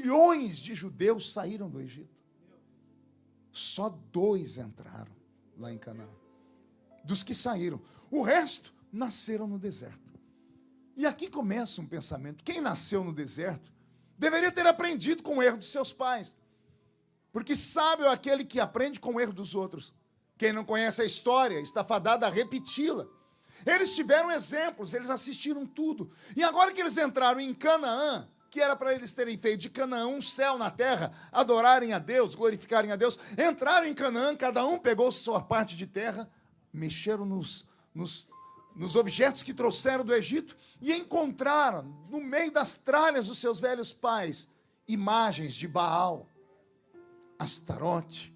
milhões de judeus saíram do Egito. Só 2 entraram lá em Canaã. Dos que saíram. O resto nasceram no deserto. E aqui começa um pensamento. Quem nasceu no deserto deveria ter aprendido com o erro dos seus pais. Porque sábio é aquele que aprende com o erro dos outros. Quem não conhece a história está fadado a repeti-la. Eles tiveram exemplos, eles assistiram tudo. E agora que eles entraram em Canaã, que era para eles terem feito de Canaã um céu na terra, adorarem a Deus, glorificarem a Deus, entraram em Canaã, cada um pegou sua parte de terra, mexeram nos objetos que trouxeram do Egito e encontraram, no meio das tralhas dos seus velhos pais, imagens de Baal, Astarote,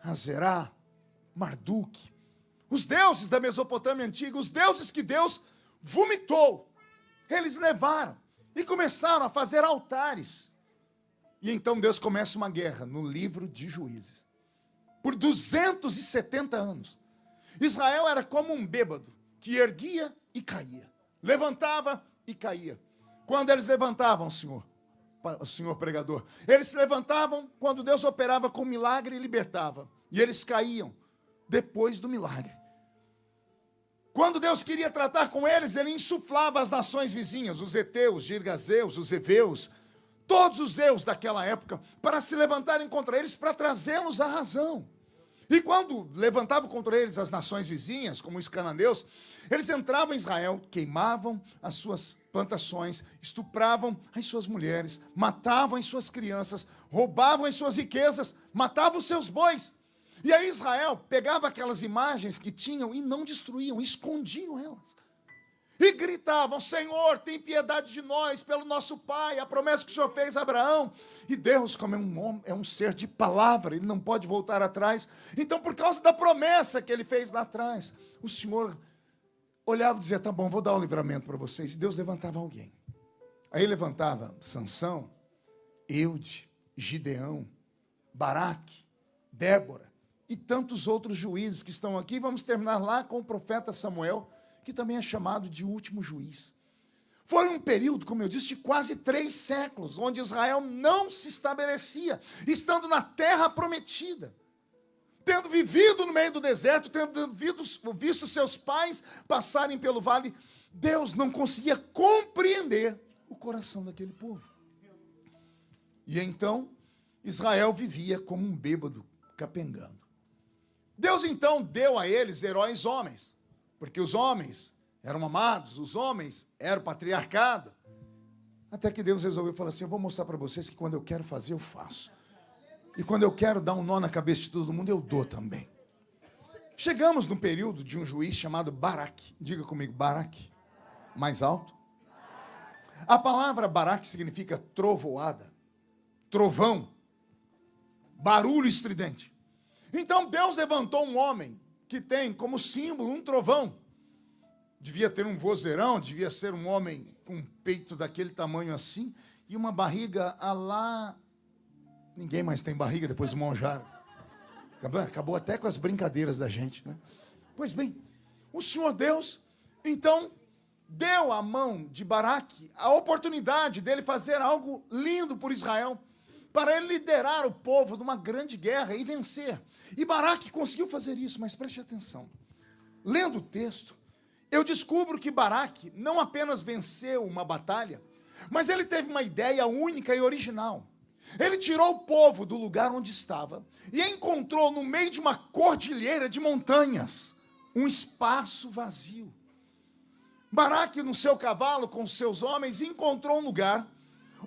Azerá, Marduk, os deuses da Mesopotâmia antiga, os deuses que Deus vomitou. Eles levaram e começaram a fazer altares. E então Deus começa uma guerra no livro de Juízes. Por 270 anos. Israel era como um bêbado que erguia e caía. Levantava e caía. Quando eles levantavam, senhor pregador, eles se levantavam quando Deus operava com milagre e libertava. E eles caíam depois do milagre. Quando Deus queria tratar com eles, ele insuflava as nações vizinhas, os heteus, girgazeus, os heveus, todos os zeus daquela época, para se levantarem contra eles, para trazê-los à razão. E quando levantavam contra eles as nações vizinhas, como os cananeus, eles entravam em Israel, queimavam as suas plantações, estupravam as suas mulheres, matavam as suas crianças, roubavam as suas riquezas, matavam os seus bois. E aí Israel pegava aquelas imagens que tinham e não destruíam, escondiam elas. E gritavam, Senhor, tem piedade de nós, pelo nosso pai, a promessa que o Senhor fez a Abraão. E Deus, como é um ser de palavra, ele não pode voltar atrás. Então, por causa da promessa que ele fez lá atrás, o Senhor olhava e dizia, tá bom, vou dar o livramento para vocês. E Deus levantava alguém. Aí levantava Sansão, Eude, Gideão, Baraque, Débora e tantos outros juízes que estão aqui. Vamos terminar lá com o profeta Samuel, que também é chamado de último juiz. Foi um período, como eu disse, de quase 3 séculos, onde Israel não se estabelecia, estando na terra prometida, tendo vivido no meio do deserto, tendo visto seus pais passarem pelo vale. Deus não conseguia compreender o coração daquele povo. E então, Israel vivia como um bêbado capengando. Deus então deu a eles heróis homens, porque os homens eram amados, os homens eram patriarcado. Até que Deus resolveu falar assim, eu vou mostrar para vocês que quando eu quero fazer, eu faço. E quando eu quero dar um nó na cabeça de todo mundo, eu dou também. Chegamos num período de um juiz chamado Baraque. Diga comigo, Baraque. Mais alto. A palavra Baraque significa trovoada, trovão, barulho estridente. Então Deus levantou um homem que tem como símbolo um trovão. Devia ter um vozeirão, devia ser um homem com um peito daquele tamanho assim, e uma barriga a lá. Ninguém mais tem barriga depois do monjar. Acabou até com as brincadeiras da gente, né? Pois bem, o Senhor Deus, então, deu à mão de Baraque a oportunidade dele fazer algo lindo por Israel, para ele liderar o povo numa grande guerra e vencer. E Baraque conseguiu fazer isso, mas preste atenção. Lendo o texto, eu descubro que Baraque não apenas venceu uma batalha, mas ele teve uma ideia única e original. Ele tirou o povo do lugar onde estava e encontrou no meio de uma cordilheira de montanhas um espaço vazio. Baraque, no seu cavalo, com seus homens, encontrou um lugar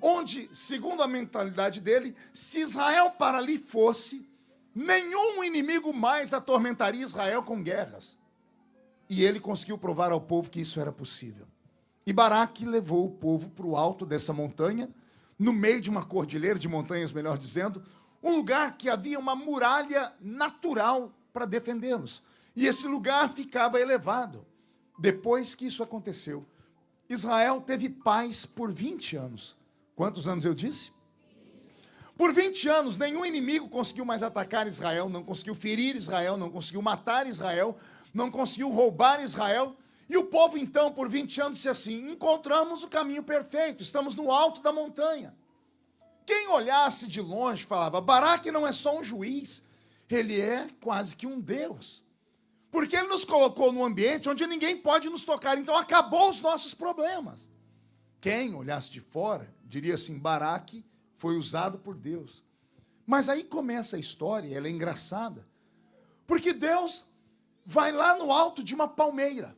onde, segundo a mentalidade dele, se Israel para ali fosse, nenhum inimigo mais atormentaria Israel com guerras. E ele conseguiu provar ao povo que isso era possível. E Baraque levou o povo para o alto dessa montanha, no meio de uma cordilheira de montanhas, melhor dizendo, um lugar que havia uma muralha natural para defendê-los. E esse lugar ficava elevado. Depois que isso aconteceu, Israel teve paz por 20 anos. Quantos anos eu disse? Por 20 anos, nenhum inimigo conseguiu mais atacar Israel, não conseguiu ferir Israel, não conseguiu matar Israel, não conseguiu roubar Israel. E o povo, então, por 20 anos, disse assim, encontramos o caminho perfeito, estamos no alto da montanha. Quem olhasse de longe falava, Baraque não é só um juiz, ele é quase que um Deus. Porque ele nos colocou num ambiente onde ninguém pode nos tocar, então acabou os nossos problemas. Quem olhasse de fora diria assim, Baraque foi usado por Deus. Mas aí começa a história, ela é engraçada. Porque Deus vai lá no alto de uma palmeira,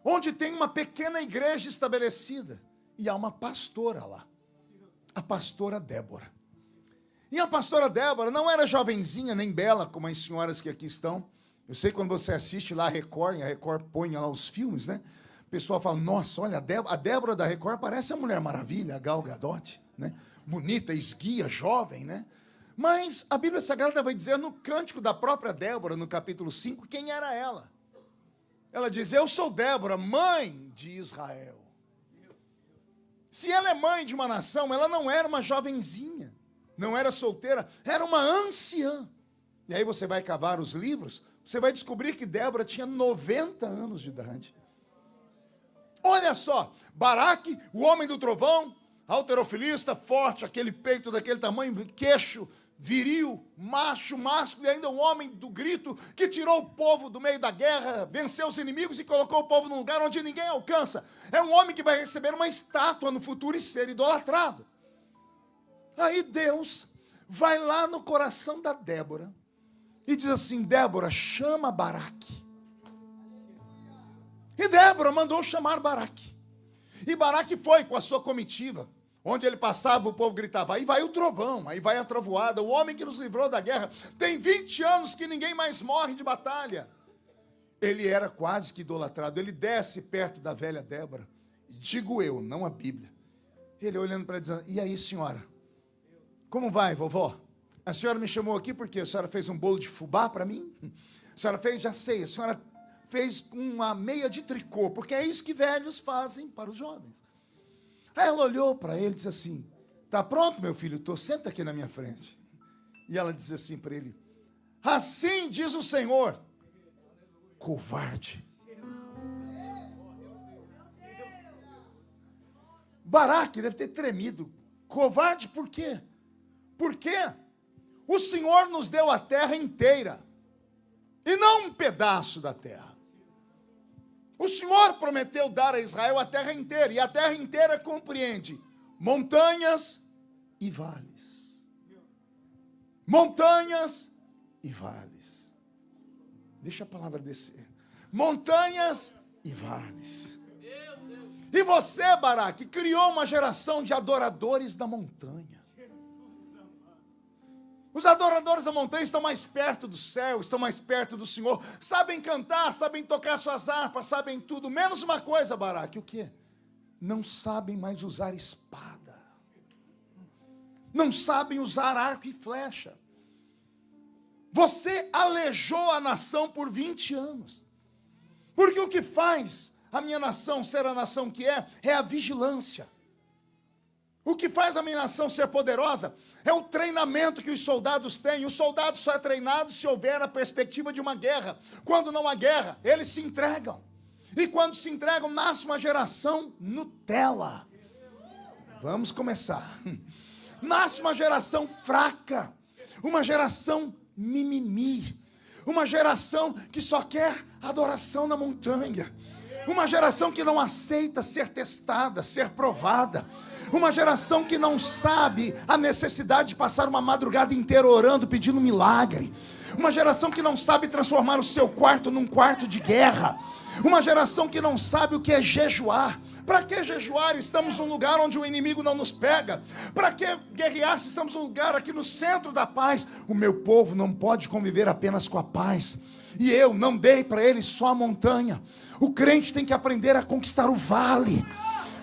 onde tem uma pequena igreja estabelecida, e há uma pastora lá, a pastora Débora. E a pastora Débora não era jovenzinha nem bela, como as senhoras que aqui estão. Eu sei que quando você assiste lá a Record põe lá os filmes, né? O pessoal fala, nossa, olha, a Débora da Record parece a Mulher Maravilha, a Gal Gadot, né? Bonita, esguia, jovem, né? Mas a Bíblia Sagrada vai dizer no cântico da própria Débora, no capítulo 5, quem era ela. Ela diz, eu sou Débora, mãe de Israel. Se ela é mãe de uma nação, ela não era uma jovenzinha, não era solteira, era uma anciã. E aí você vai cavar os livros, você vai descobrir que Débora tinha 90 anos de idade. Olha só, Baraque, o homem do trovão, halterofilista, forte, aquele peito daquele tamanho, queixo, viril, macho, másculo, e ainda um homem do grito que tirou o povo do meio da guerra, venceu os inimigos e colocou o povo num lugar onde ninguém alcança. É um homem que vai receber uma estátua no futuro e ser idolatrado. Aí Deus vai lá no coração da Débora e diz assim, Débora, chama Baraque. E Débora mandou chamar Baraque. E Baraque foi com a sua comitiva. Onde ele passava, o povo gritava, aí vai o trovão, aí vai a trovoada, o homem que nos livrou da guerra. Tem 20 anos que ninguém mais morre de batalha. Ele era quase que idolatrado. Ele desce perto da velha Débora. Digo eu, não a Bíblia. Ele olhando para ela dizendo, e aí, senhora? Como vai, vovó? A senhora me chamou aqui porque a senhora fez um bolo de fubá para mim? A senhora fez, já sei, a senhora fez uma meia de tricô, porque é isso que velhos fazem para os jovens. Aí ela olhou para ele e disse assim, tá pronto, meu filho? Senta aqui na minha frente. E ela disse assim para ele, assim diz o Senhor, covarde. Baraque deve ter tremido. Covarde por quê? Por quê? O Senhor nos deu a terra inteira, e não um pedaço da terra. O Senhor prometeu dar a Israel a terra inteira, e a terra inteira compreende montanhas e vales. Montanhas e vales. Deixa a palavra descer. Montanhas e vales. E você, Baraque, criou uma geração de adoradores da montanha. Os adoradores da montanha estão mais perto do céu, estão mais perto do Senhor, sabem cantar, sabem tocar suas harpas, sabem tudo, menos uma coisa, Baraque, o quê? Não sabem mais usar espada, não sabem usar arco e flecha. Você aleijou a nação por 20 anos, porque o que faz a minha nação ser a nação que é a vigilância. O que faz a minha nação ser poderosa é o treinamento que os soldados têm. Os soldados só é treinado se houver a perspectiva de uma guerra. Quando não há guerra, eles se entregam. E quando se entregam, nasce uma geração Nutella. Vamos começar. Nasce uma geração fraca, uma geração mimimi, uma geração que só quer adoração na montanha, uma geração que não aceita ser testada, ser provada, uma geração que não sabe a necessidade de passar uma madrugada inteira orando, pedindo milagre, uma geração que não sabe transformar o seu quarto num quarto de guerra, uma geração que não sabe o que é jejuar. Para que jejuar? Estamos num lugar onde o inimigo não nos pega. Para que guerrear se estamos num lugar aqui no centro da paz? O meu povo não pode conviver apenas com a paz. E eu não dei para eles só a montanha. O crente tem que aprender a conquistar o vale.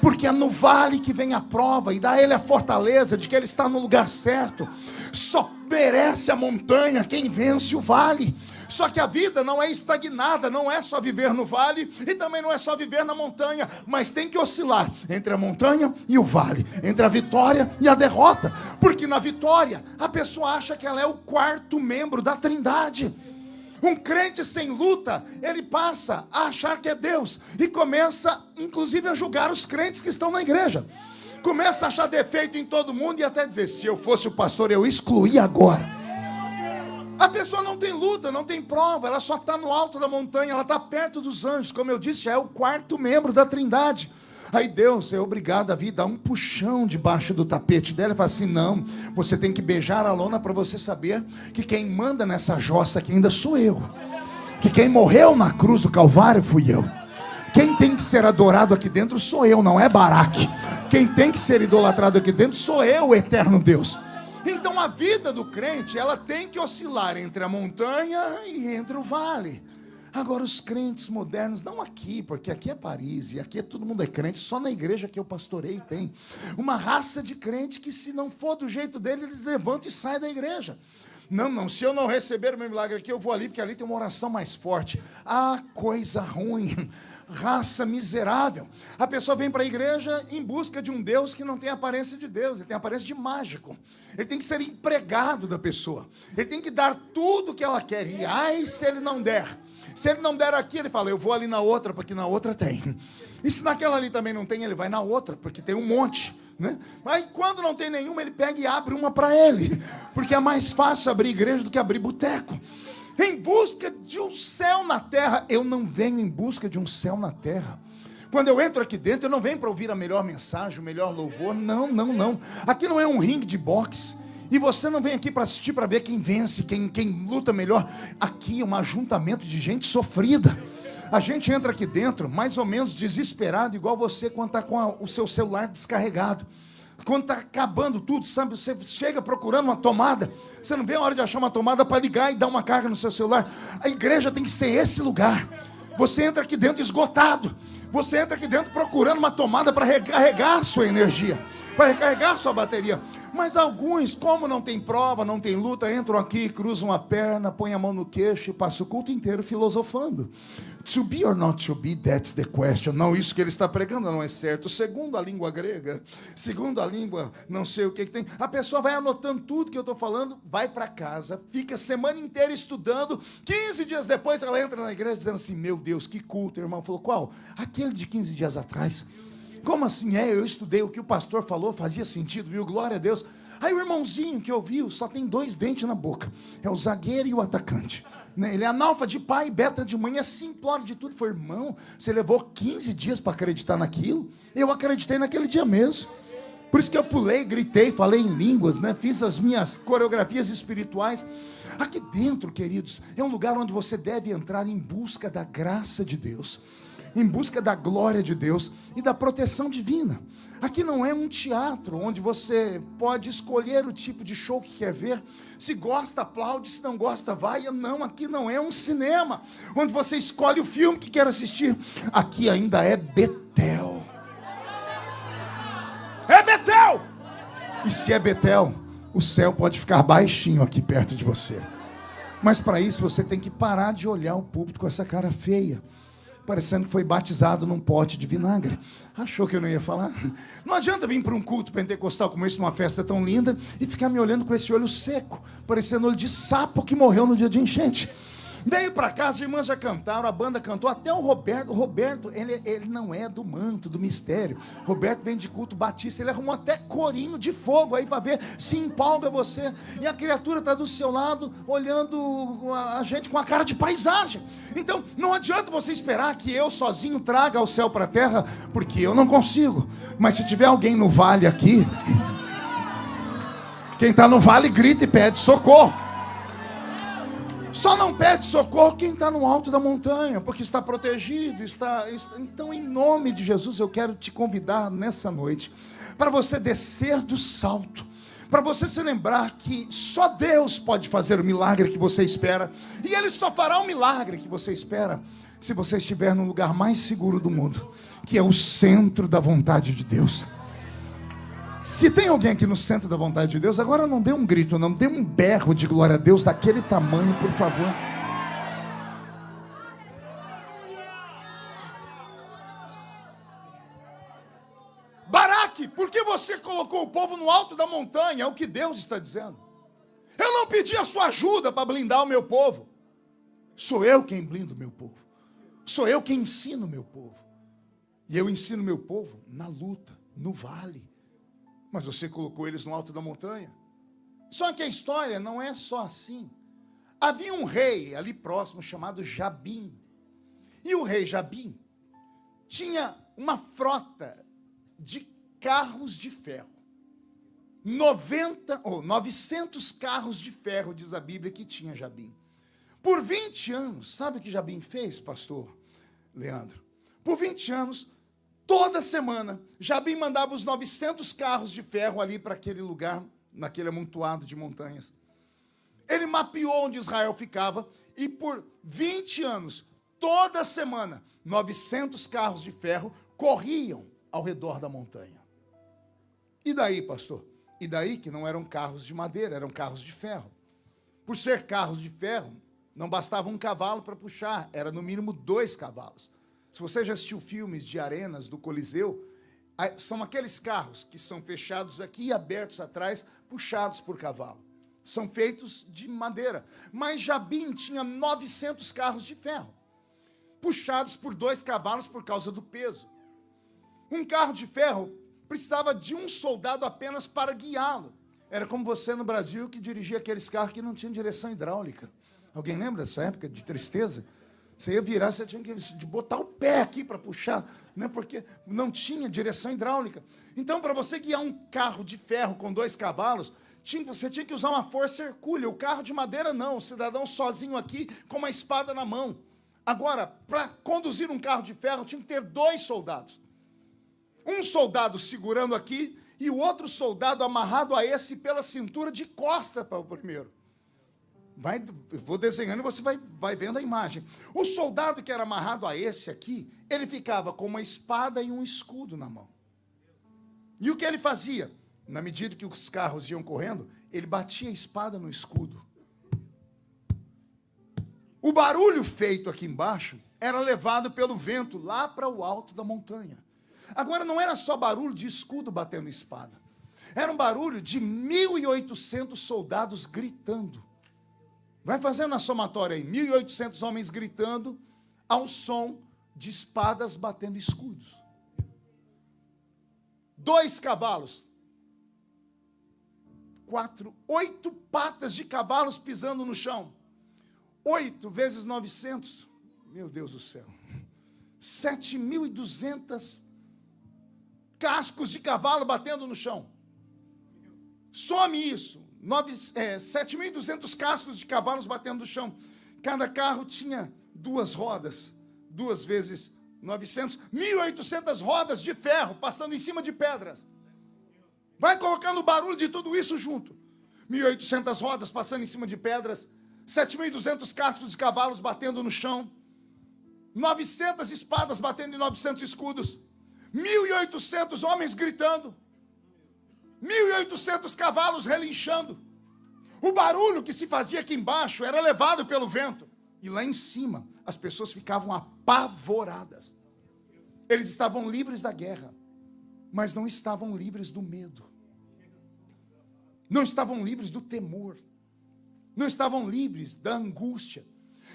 Porque é no vale que vem a prova. E dá a ele a fortaleza de que ele está no lugar certo. Só merece a montanha quem vence o vale. Só que a vida não é estagnada, não é só viver no vale e também não é só viver na montanha, mas tem que oscilar entre a montanha e o vale, entre a vitória e a derrota, porque na vitória a pessoa acha que ela é o quarto membro da Trindade. Um crente sem luta, ele passa a achar que é Deus e começa inclusive a julgar os crentes que estão na igreja. Começa a achar defeito em todo mundo e até dizer, se eu fosse o pastor, eu excluía agora. A pessoa não tem luta, não tem prova, ela só está no alto da montanha, ela está perto dos anjos, como eu disse, já é o quarto membro da Trindade. Aí Deus é obrigado a vir dar um puxão debaixo do tapete dela e fala assim, não, você tem que beijar a lona para você saber que quem manda nessa jossa aqui ainda sou eu. Que quem morreu na cruz do Calvário fui eu. Quem tem que ser adorado aqui dentro sou eu, não é Baraque. Quem tem que ser idolatrado aqui dentro sou eu, o eterno Deus. Então a vida do crente, ela tem que oscilar entre a montanha e entre o vale. Agora os crentes modernos, não aqui, porque aqui é Paris e aqui todo mundo é crente, só na igreja que eu pastorei tem uma raça de crente que, se não for do jeito dele, eles levantam e saem da igreja. Não, se eu não receber o meu milagre aqui, eu vou ali, porque ali tem uma oração mais forte. Ah, coisa ruim, raça miserável. A pessoa vem para a igreja em busca de um Deus que não tem aparência de Deus, ele tem aparência de mágico. Ele tem que ser empregado da pessoa, ele tem que dar tudo o que ela quer. E ai, se ele não der. Se ele não der aqui, ele fala, eu vou ali na outra, porque na outra tem. E se naquela ali também não tem, ele vai na outra, porque tem um monte, né? Aí quando não tem nenhuma, ele pega e abre uma para ele, porque é mais fácil abrir igreja do que abrir boteco. Em busca de um céu na terra. Eu não venho em busca de um céu na terra. Quando eu entro aqui dentro, eu não venho para ouvir a melhor mensagem, o melhor louvor. Não. Aqui não é um ringue de boxe. E você não vem aqui para assistir, para ver quem vence, quem luta melhor. Aqui é um ajuntamento de gente sofrida. A gente entra aqui dentro mais ou menos desesperado, igual você quando está com o seu celular descarregado. Quando está acabando tudo, sabe? Você chega procurando uma tomada. Você não vê a hora de achar uma tomada para ligar e dar uma carga no seu celular. A igreja tem que ser esse lugar. Você entra aqui dentro esgotado. Você entra aqui dentro procurando uma tomada para recarregar a sua energia, para recarregar a sua bateria. Mas alguns, como não tem prova, não tem luta, entram aqui, cruzam a perna, põem a mão no queixo e passam o culto inteiro filosofando. To be or not to be, that's the question. Não, isso que ele está pregando não é certo. Segundo a língua grega, segundo a língua, não sei o que tem. A pessoa vai anotando tudo que eu estou falando, vai para casa, fica a semana inteira estudando. 15 dias depois ela entra na igreja dizendo assim, meu Deus, que culto. O irmão falou, qual? Aquele de 15 dias atrás. Como assim? Eu estudei o que o pastor falou, fazia sentido, viu? Glória a Deus. Aí o irmãozinho que ouviu só tem 2 dentes na boca. É o zagueiro e o atacante. Ele é analfa de pai, beta de mãe, é simplório de tudo. Foi, irmão, você levou 15 dias para acreditar naquilo? Eu acreditei naquele dia mesmo. Por isso que eu pulei, gritei, falei em línguas, né? Fiz as minhas coreografias espirituais. Aqui dentro, queridos, é um lugar onde você deve entrar em busca da graça de Deus, em busca da glória de Deus e da proteção divina. Aqui não é um teatro onde você pode escolher o tipo de show que quer ver. Se gosta, aplaude, se não gosta, vai. Não, aqui não é um cinema onde você escolhe o filme que quer assistir. Aqui ainda é Betel. É Betel! E se é Betel, o céu pode ficar baixinho aqui perto de você. Mas para isso você tem que parar de olhar o púlpito com essa cara feia, parecendo que foi batizado num pote de vinagre. Achou que eu não ia falar? Não adianta vir para um culto pentecostal como esse, numa festa tão linda, e ficar me olhando com esse olho seco, parecendo olho de sapo que morreu no dia de enchente. Veio para cá, as irmãs já cantaram, a banda cantou, até o Roberto. O Roberto, ele não é do manto, do mistério. Roberto vem de culto batista, ele arrumou até corinho de fogo aí para ver se empolga você. E a criatura está do seu lado, olhando a gente com a cara de paisagem. Então, não adianta você esperar que eu sozinho traga o céu para a terra, porque eu não consigo. Mas se tiver alguém no vale aqui, quem está no vale grita e pede socorro. Só não pede socorro quem está no alto da montanha, porque está protegido, Então, em nome de Jesus, eu quero te convidar nessa noite para você descer do salto, para você se lembrar que só Deus pode fazer o milagre que você espera, e Ele só fará o milagre que você espera se você estiver no lugar mais seguro do mundo, que é o centro da vontade de Deus. Se tem alguém aqui no centro da vontade de Deus, agora não dê um grito, não dê um berro de glória a Deus daquele tamanho, por favor. Baraque, por que você colocou o povo no alto da montanha? É o que Deus está dizendo. Eu não pedi a sua ajuda para blindar o meu povo. Sou eu quem blindo o meu povo. Sou eu quem ensino o meu povo. E eu ensino o meu povo na luta, no vale, Mas você colocou eles no alto da montanha. Só que a história não é só assim. Havia um rei ali próximo chamado Jabim. E o rei Jabim tinha uma frota de carros de ferro. 900 carros de ferro, diz a Bíblia, que tinha Jabim. Por 20 anos, sabe o que Jabim fez, pastor Leandro? Por 20 anos, toda semana, Jabim mandava os 900 carros de ferro ali para aquele lugar, naquele amontoado de montanhas. Ele mapeou onde Israel ficava e por 20 anos, toda semana, 900 carros de ferro corriam ao redor da montanha. E daí, pastor? E daí que não eram carros de madeira, eram carros de ferro. Por ser carros de ferro, não bastava um cavalo para puxar, era no mínimo 2 cavalos. Se você já assistiu filmes de arenas do Coliseu, são aqueles carros que são fechados aqui e abertos atrás, puxados por cavalo. São feitos de madeira. Mas Jabim tinha 900 carros de ferro, puxados por 2 cavalos por causa do peso. Um carro de ferro precisava de um soldado apenas para guiá-lo. Era como você no Brasil que dirigia aqueles carros que não tinham direção hidráulica. Alguém lembra dessa época de tristeza? Você ia virar, você tinha que botar o pé aqui para puxar, né? Porque não tinha direção hidráulica. Então, para você guiar um carro de ferro com 2 cavalos, você tinha que usar uma força hercúlea. O carro de madeira não, o cidadão sozinho aqui com uma espada na mão. Agora, para conduzir um carro de ferro, tinha que ter 2 soldados. Um soldado segurando aqui e o outro soldado amarrado a esse pela cintura de costa para o primeiro. Eu vou desenhando e você vai vendo a imagem. O soldado que era amarrado a esse aqui, ele ficava com uma espada e um escudo na mão. E o que ele fazia? Na medida que os carros iam correndo, ele batia a espada no escudo. O barulho feito aqui embaixo era levado pelo vento lá para o alto da montanha. Agora, não era só barulho de escudo batendo espada. Era um barulho de 1.800 soldados gritando. Vai fazendo a somatória aí. 1.800 homens gritando ao som de espadas batendo escudos. 2 cavalos. 8 patas de cavalos pisando no chão. 8 vezes 900. Meu Deus do céu. 7.200 cascos de cavalo batendo no chão. Some isso. 7.200 cascos de cavalos batendo no chão. Cada carro tinha 2 rodas. 2 vezes 900. 1.800 rodas de ferro passando em cima de pedras. Vai colocando o barulho de tudo isso junto. 1.800 rodas passando em cima de pedras. 7.200 cascos de cavalos batendo no chão. 900 espadas batendo em 900 escudos. 1.800 homens gritando. 1.800 cavalos relinchando. O barulho que se fazia aqui embaixo era levado pelo vento. E lá em cima, as pessoas ficavam apavoradas. Eles estavam livres da guerra, mas não estavam livres do medo. Não estavam livres do temor. Não estavam livres da angústia.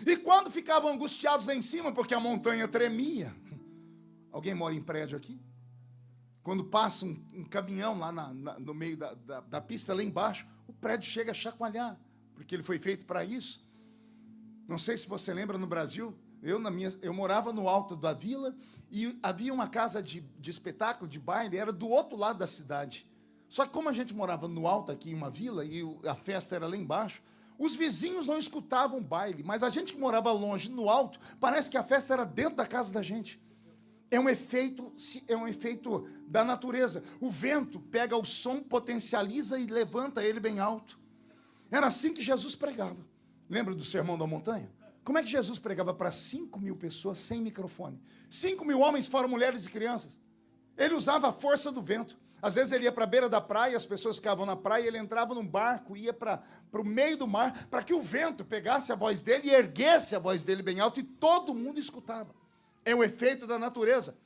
E quando ficavam angustiados lá em cima, porque a montanha tremia. Alguém mora em prédio aqui? Quando passa um caminhão lá no meio da pista, lá embaixo, o prédio chega a chacoalhar, porque ele foi feito para isso. Não sei se você lembra, no Brasil, eu morava no alto da vila e havia uma casa de espetáculo, de baile, era do outro lado da cidade. Só que como a gente morava no alto aqui em uma vila e a festa era lá embaixo, os vizinhos não escutavam o baile, mas a gente que morava longe, no alto, parece que a festa era dentro da casa da gente. É um efeito da natureza. O vento pega o som, potencializa e levanta ele bem alto. Era assim que Jesus pregava. Lembra do Sermão da Montanha? Como é que Jesus pregava para 5.000 pessoas sem microfone? 5.000 homens, fora mulheres e crianças. Ele usava a força do vento. Às vezes ele ia para a beira da praia, as pessoas ficavam na praia, ele entrava num barco, ia para o meio do mar, para que o vento pegasse a voz dele e erguesse a voz dele bem alto e todo mundo escutava. É o efeito da natureza.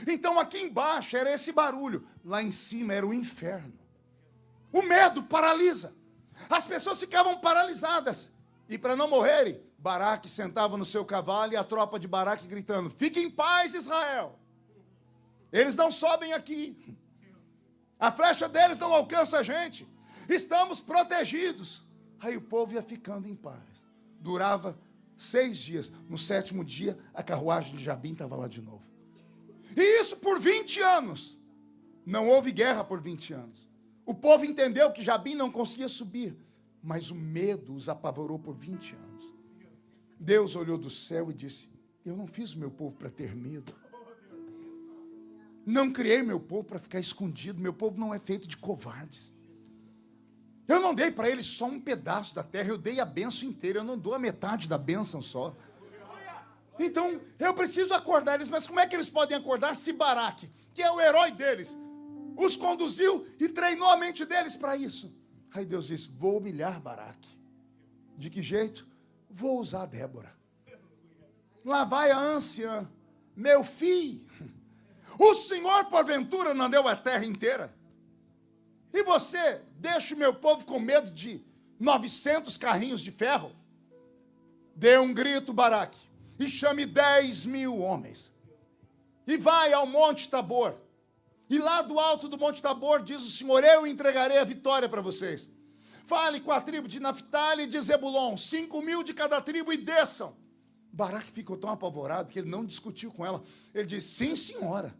Então aqui embaixo era esse barulho, lá em cima era o inferno. O medo paralisa. As pessoas ficavam paralisadas. E para não morrerem, Baraque sentava no seu cavalo e a tropa de Baraque gritando: fique em paz, Israel. Eles não sobem aqui. A flecha deles não alcança a gente. Estamos protegidos. Aí o povo ia ficando em paz. Durava 6 dias. No 7º dia, a carruagem de Jabim estava lá de novo. E isso por 20 anos. Não houve guerra por 20 anos. O povo entendeu que Jabim não conseguia subir. Mas o medo os apavorou por 20 anos. Deus olhou do céu e disse: eu não fiz o meu povo para ter medo. Não criei meu povo para ficar escondido. Meu povo não é feito de covardes. Eu não dei para eles só um pedaço da terra. Eu dei a bênção inteira. Eu não dou a metade da bênção só. Então, eu preciso acordar eles. Mas como é que eles podem acordar se Baraque, que é o herói deles, os conduziu e treinou a mente deles para isso? Aí Deus disse: vou humilhar Baraque. De que jeito? Vou usar Débora. Lá vai a anciã. Meu filho, o Senhor porventura não deu a terra inteira? E você deixa o meu povo com medo de 900 carrinhos de ferro? Dê um grito, Baraque, e chame 10.000 homens. E vai ao Monte Tabor. E lá do alto do Monte Tabor, diz o Senhor: eu entregarei a vitória para vocês. Fale com a tribo de Naftali e de Zebulon, 5.000 de cada tribo, e desçam. Baraque ficou tão apavorado que ele não discutiu com ela. Ele disse: sim, senhora.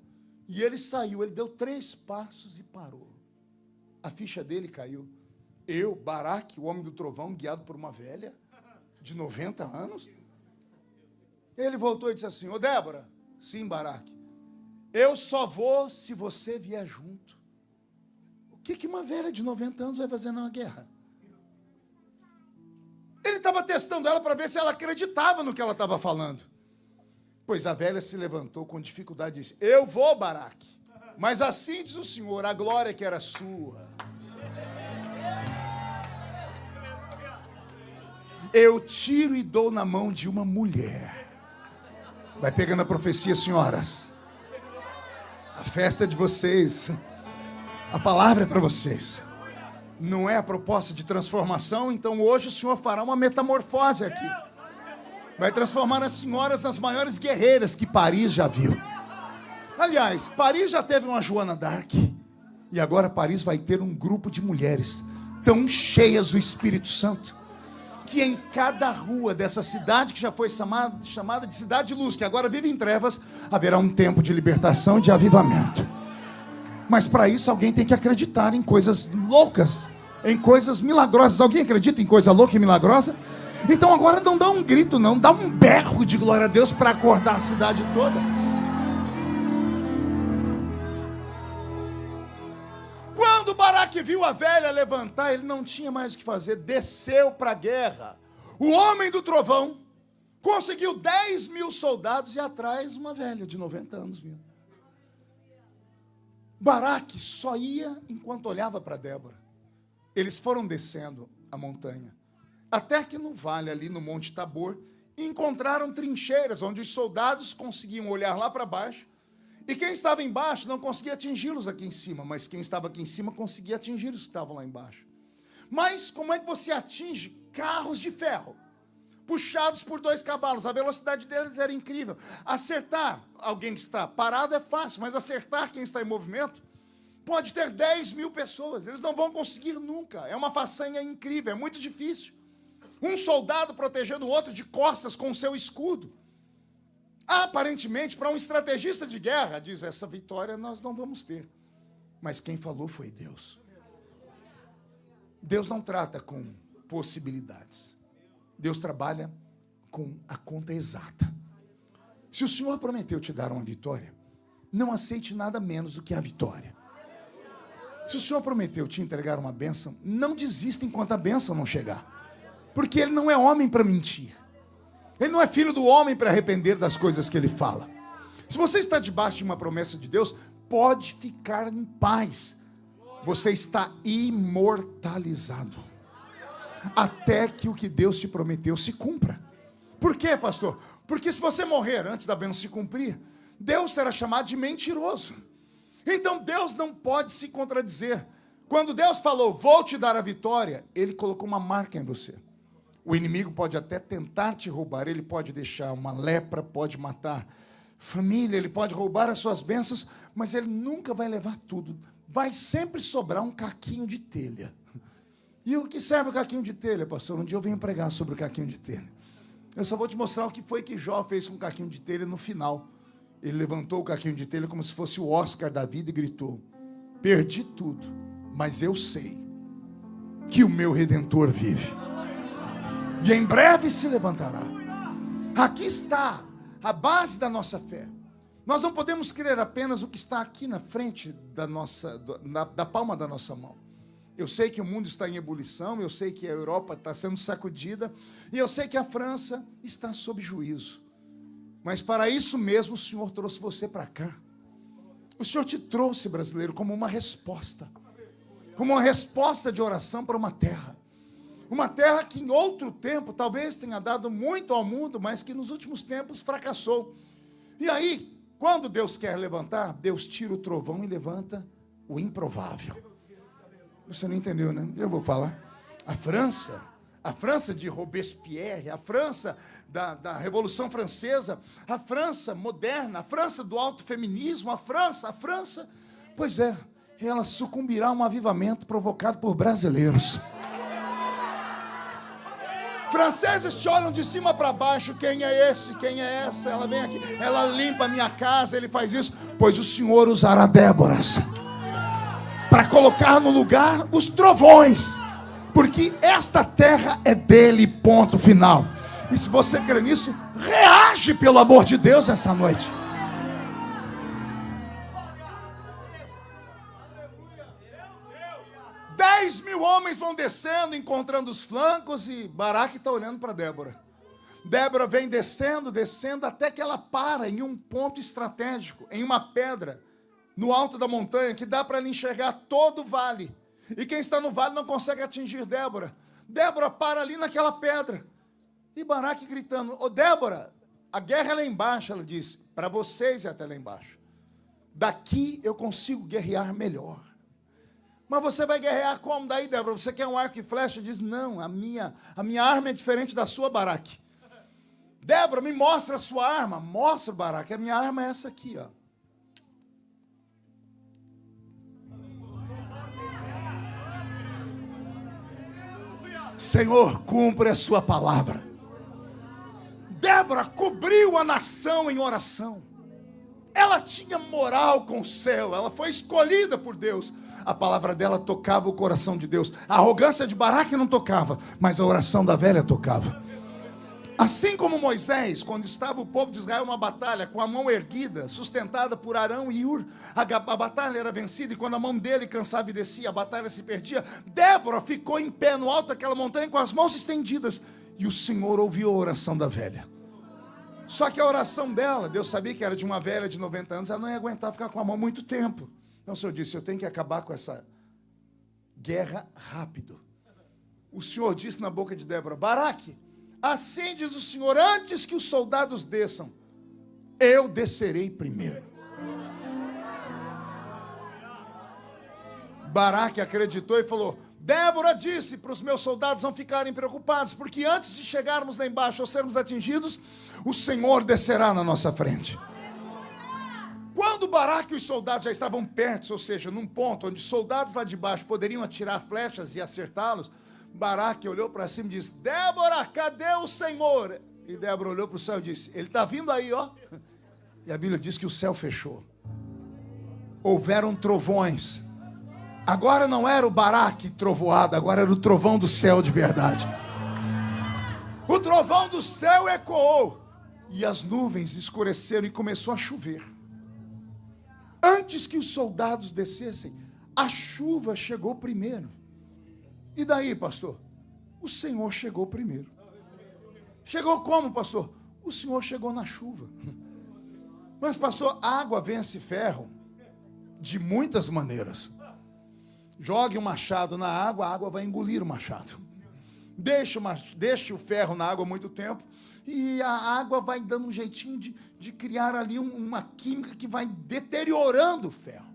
E ele saiu, ele deu 3 passos e parou. A ficha dele caiu. Eu, Baraque, o homem do trovão, guiado por uma velha de 90 anos. Ele voltou e disse assim: ô Débora. Sim, Baraque. Eu só vou se você vier junto. O que uma velha de 90 anos vai fazer numa guerra? Ele estava testando ela para ver se ela acreditava no que ela estava falando. Pois a velha se levantou com dificuldade e disse: eu vou, Baraque, mas assim diz o Senhor, a glória que era sua, eu tiro e dou na mão de uma mulher. Vai pegando a profecia, senhoras. A festa é de vocês. A palavra é para vocês. Não é a proposta de transformação? Então hoje o Senhor fará uma metamorfose aqui. Vai transformar as senhoras nas maiores guerreiras que Paris já viu. Aliás, Paris já teve uma Joana d'Arc. E agora Paris vai ter um grupo de mulheres tão cheias do Espírito Santo, que em cada rua dessa cidade, que já foi chamada de Cidade de Luz, que agora vive em trevas, haverá um tempo de libertação e de avivamento. Mas para isso alguém tem que acreditar em coisas loucas, em coisas milagrosas. Alguém acredita em coisa louca e milagrosa? Então agora não dá um grito não, dá um berro de glória a Deus para acordar a cidade toda. Quando Baraque viu a velha levantar, ele não tinha mais o que fazer, desceu para a guerra. O homem do trovão conseguiu 10.000 soldados e atrás uma velha de 90 anos vindo. Baraque só ia enquanto olhava para Débora. Eles foram descendo a montanha, até que no vale ali no Monte Tabor, encontraram trincheiras, onde os soldados conseguiam olhar lá para baixo, e quem estava embaixo não conseguia atingi-los aqui em cima, mas quem estava aqui em cima conseguia atingir os que estavam lá embaixo. Mas como é que você atinge carros de ferro, puxados por 2 cavalos? A velocidade deles era incrível. Acertar alguém que está parado é fácil, mas acertar quem está em movimento pode ter 10.000 pessoas. Eles não vão conseguir nunca. É uma façanha incrível, é muito difícil. Um soldado protegendo o outro de costas com o seu escudo. Aparentemente, para um estrategista de guerra, diz: essa vitória nós não vamos ter. Mas quem falou foi Deus. Deus não trata com possibilidades. Deus trabalha com a conta exata. Se o Senhor prometeu te dar uma vitória, não aceite nada menos do que a vitória. Se o Senhor prometeu te entregar uma bênção, não desista enquanto a bênção não chegar. Porque Ele não é homem para mentir. Ele não é filho do homem para arrepender das coisas que Ele fala. Se você está debaixo de uma promessa de Deus, pode ficar em paz. Você está imortalizado. Até que o que Deus te prometeu se cumpra. Por quê, pastor? Porque se você morrer antes da bênção se cumprir, Deus será chamado de mentiroso. Então Deus não pode se contradizer. Quando Deus falou: vou te dar a vitória, Ele colocou uma marca em você. O inimigo pode até tentar te roubar, ele pode deixar uma lepra, pode matar família, ele pode roubar as suas bênçãos, mas ele nunca vai levar tudo. vai sempre sobrar um caquinho de telha. E o que serve o caquinho de telha, pastor? Um dia eu venho pregar sobre o caquinho de telha. Eu só vou te mostrar o que foi que Jó fez com o caquinho de telha no final. Ele levantou o caquinho de telha como se fosse o Oscar da vida e gritou: perdi tudo, mas eu sei que o meu Redentor vive. E em breve se levantará. Aqui está a base da nossa fé. Nós não podemos crer apenas o que está aqui na frente da palma da nossa mão. Eu sei que o mundo está em ebulição, eu sei que a Europa está sendo sacudida, e eu sei que a França está sob juízo. Mas para isso mesmo o Senhor trouxe você para cá. O Senhor te trouxe, brasileiro, como uma resposta de oração para uma terra. Uma terra que em outro tempo talvez tenha dado muito ao mundo, mas que nos últimos tempos fracassou. E aí, quando Deus quer levantar, Deus tira o trovão e levanta o improvável. Você não entendeu, né? Eu vou falar. A França de Robespierre, a França da Revolução Francesa, a França moderna, a França do alto feminismo, a França, pois é, ela sucumbirá a um avivamento provocado por brasileiros. Franceses te olham de cima para baixo: quem é esse, quem é essa? Ela vem aqui, ela limpa a minha casa, ele faz isso. Pois o Senhor usará Déboras para colocar no lugar os trovões, porque esta terra é dele, ponto final. E se você crê nisso, reage pelo amor de Deus essa noite. Mil homens vão descendo, encontrando os flancos, e Baraque está olhando para Débora. Débora vem descendo, até que ela para em um ponto estratégico, em uma pedra, no alto da montanha, que dá para ela enxergar todo o vale. E quem está no vale não consegue atingir Débora. Débora para ali naquela pedra. E Baraque gritando: ô Débora, a guerra é lá embaixo. Ela disse: para vocês é até lá embaixo. Daqui eu consigo guerrear melhor. Mas você vai guerrear como daí, Débora? Você quer um arco e flecha? Diz: não, a minha arma é diferente da sua, Baraque. Débora, me mostra a sua arma. Mostra, Baraque, a minha arma é essa aqui, ó. Senhor, cumpre a sua palavra. Débora cobriu a nação em oração. Ela tinha moral com o céu, ela foi escolhida por Deus. A palavra dela tocava o coração de Deus. A arrogância de Baraque não tocava, mas a oração da velha tocava. Assim como Moisés, quando estava o povo de Israel numa batalha, com a mão erguida, sustentada por Arão e Hur, a batalha era vencida, e quando a mão dele cansava e descia, a batalha se perdia. Débora ficou em pé no alto daquela montanha com as mãos estendidas, e o Senhor ouviu a oração da velha. Só que a oração dela, Deus sabia que era de uma velha de 90 anos, ela não ia aguentar ficar com a mão muito tempo. Então o Senhor disse: eu tenho que acabar com essa guerra rápido. O Senhor disse na boca de Débora: Baraque, assim diz o Senhor, antes que os soldados desçam, eu descerei primeiro. Baraque acreditou e falou: Débora disse para os meus soldados não ficarem preocupados, porque antes de chegarmos lá embaixo ou sermos atingidos, o Senhor descerá na nossa frente. Quando Baraque e os soldados já estavam perto, ou seja, num ponto onde soldados lá de baixo poderiam atirar flechas e acertá-los, Baraque olhou para cima e disse: Débora, cadê o Senhor? E Débora olhou para o céu e disse: ele está vindo aí, ó. E a Bíblia diz que o céu fechou. Houveram trovões. Agora não era o Baraque trovoado, agora era o trovão do céu de verdade. O trovão do céu ecoou, e as nuvens escureceram e começou a chover. Antes que os soldados descessem, a chuva chegou primeiro. E daí, pastor? O Senhor chegou primeiro. Chegou como, pastor? O Senhor chegou na chuva. Mas, pastor, água vence ferro de muitas maneiras. Jogue o machado na água, a água vai engolir o machado. Deixe o ferro na água muito tempo, e a água vai dando um jeitinho de criar ali uma química que vai deteriorando o ferro.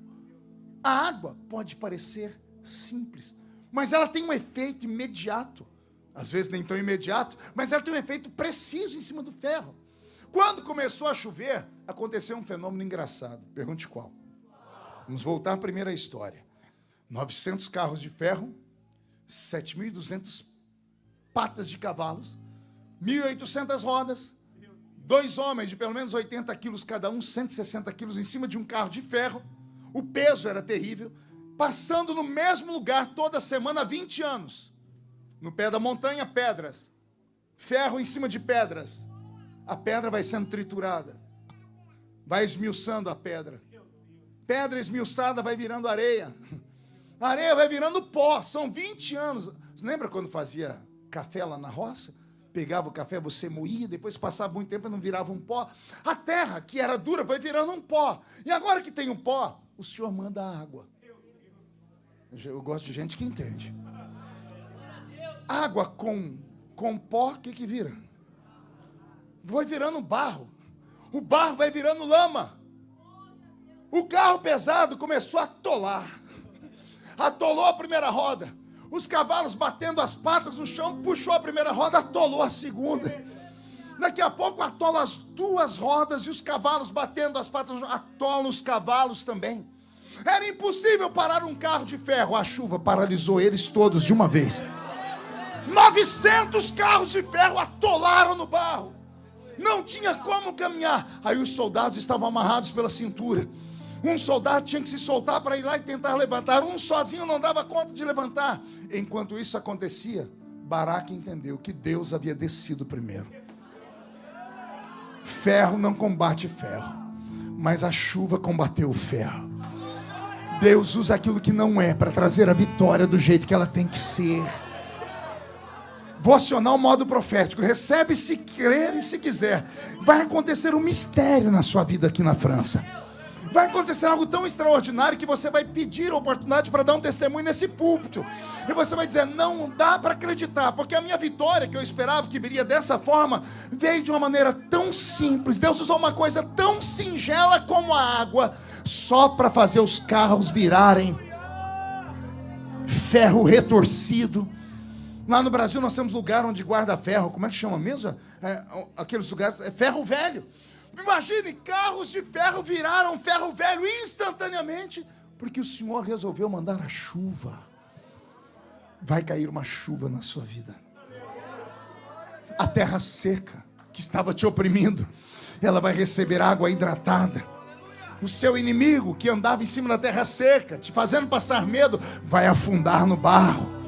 A água pode parecer simples, mas ela tem um efeito imediato. Às vezes nem tão imediato, mas ela tem um efeito preciso em cima do ferro. Quando começou a chover, aconteceu um fenômeno engraçado. Pergunte qual? Vamos voltar à primeira história. 900 carros de ferro, 7.200 patas de cavalos, 1.800 rodas, 2 homens de pelo menos 80 quilos cada um, 160 quilos em cima de um carro de ferro. O peso era terrível. Passando no mesmo lugar toda semana há 20 anos. No pé da montanha, pedras. Ferro em cima de pedras. A pedra vai sendo triturada. Vai esmiuçando a pedra. Pedra esmiuçada vai virando areia. A areia vai virando pó. São 20 anos. Lembra quando fazia café lá na roça? Pegava o café, você moía, depois passava muito tempo e não virava um pó. A terra, que era dura, vai virando um pó. E agora que tem um pó, o Senhor manda água. Eu gosto de gente que entende. Água com pó, o que vira? Vai virando barro. O barro vai virando lama. O carro pesado começou a atolar. Atolou a primeira roda. Os cavalos batendo as patas no chão, puxou a primeira roda, atolou a segunda. Daqui a pouco atola as 2 rodas e os cavalos batendo as patas, atolam os cavalos também. Era impossível parar um carro de ferro. A chuva paralisou eles todos de uma vez. 900 carros de ferro atolaram no barro. Não tinha como caminhar. Aí os soldados estavam amarrados pela cintura. Um soldado tinha que se soltar para ir lá e tentar levantar. Um sozinho não dava conta de levantar. Enquanto isso acontecia, Baraque entendeu que Deus havia descido primeiro. Ferro não combate ferro, mas a chuva combateu o ferro. Deus usa aquilo que não é para trazer a vitória do jeito que ela tem que ser. Vou acionar o modo profético. Recebe se crer e se quiser. Vai acontecer um mistério na sua vida aqui na França. Vai acontecer algo tão extraordinário que você vai pedir a oportunidade para dar um testemunho nesse púlpito. E você vai dizer, não dá para acreditar, porque a minha vitória que eu esperava que viria dessa forma, veio de uma maneira tão simples. Deus usou uma coisa tão singela como a água, só para fazer os carros virarem ferro retorcido. Lá no Brasil nós temos lugar onde guarda ferro. Como é que chama mesmo? Aqueles lugares, ferro velho. Imagine, carros de ferro viraram ferro velho instantaneamente, porque o Senhor resolveu mandar a chuva. Vai cair uma chuva na sua vida. A terra seca, que estava te oprimindo, ela vai receber água hidratada. O seu inimigo, que andava em cima da terra seca, te fazendo passar medo, vai afundar no barro.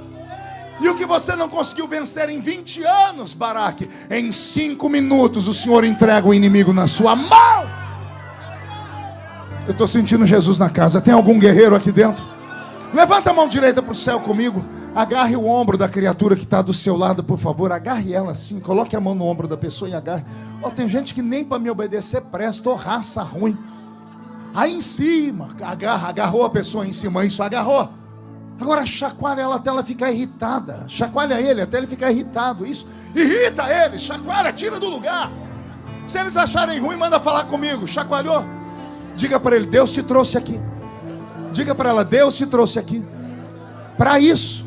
E o que você não conseguiu vencer em 20 anos, Baraque, em 5 minutos o Senhor entrega o inimigo na sua mão. Eu estou sentindo Jesus na casa. Tem algum guerreiro aqui dentro? Levanta a mão direita para o céu comigo. Agarre o ombro da criatura que está do seu lado, por favor. Agarre ela assim. Coloque a mão no ombro da pessoa e agarre. Tem gente que nem para me obedecer presta. Raça ruim. Aí em cima, agarrou a pessoa em cima. Isso, agarrou. Agora chacoalha ela até ela ficar irritada. Chacoalha ele até ele ficar irritado. Isso, irrita ele, chacoalha, tira do lugar. Se eles acharem ruim, manda falar comigo. Chacoalhou? Diga para ele, Deus te trouxe aqui. Diga para ela, Deus te trouxe aqui para isso.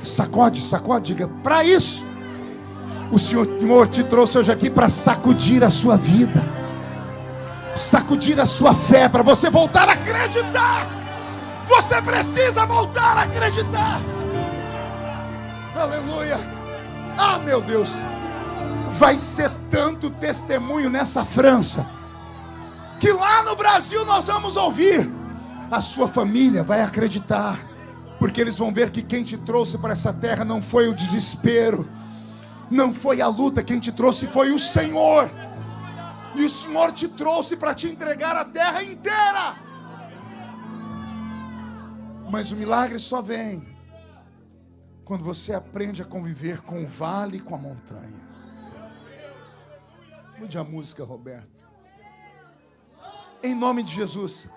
Sacode, diga, para isso. O Senhor te trouxe hoje aqui para sacudir a sua vida, sacudir a sua fé, para você voltar a acreditar. Você precisa voltar a acreditar. Aleluia. Ah, meu Deus. Vai ser tanto testemunho nessa França, que lá no Brasil nós vamos ouvir. A sua família vai acreditar, porque eles vão ver que quem te trouxe para essa terra não foi o desespero, não foi a luta. Quem te trouxe foi o Senhor. E o Senhor te trouxe para te entregar a terra inteira. Mas o milagre só vem quando você aprende a conviver com o vale e com a montanha. Mude a música, Roberto. Em nome de Jesus,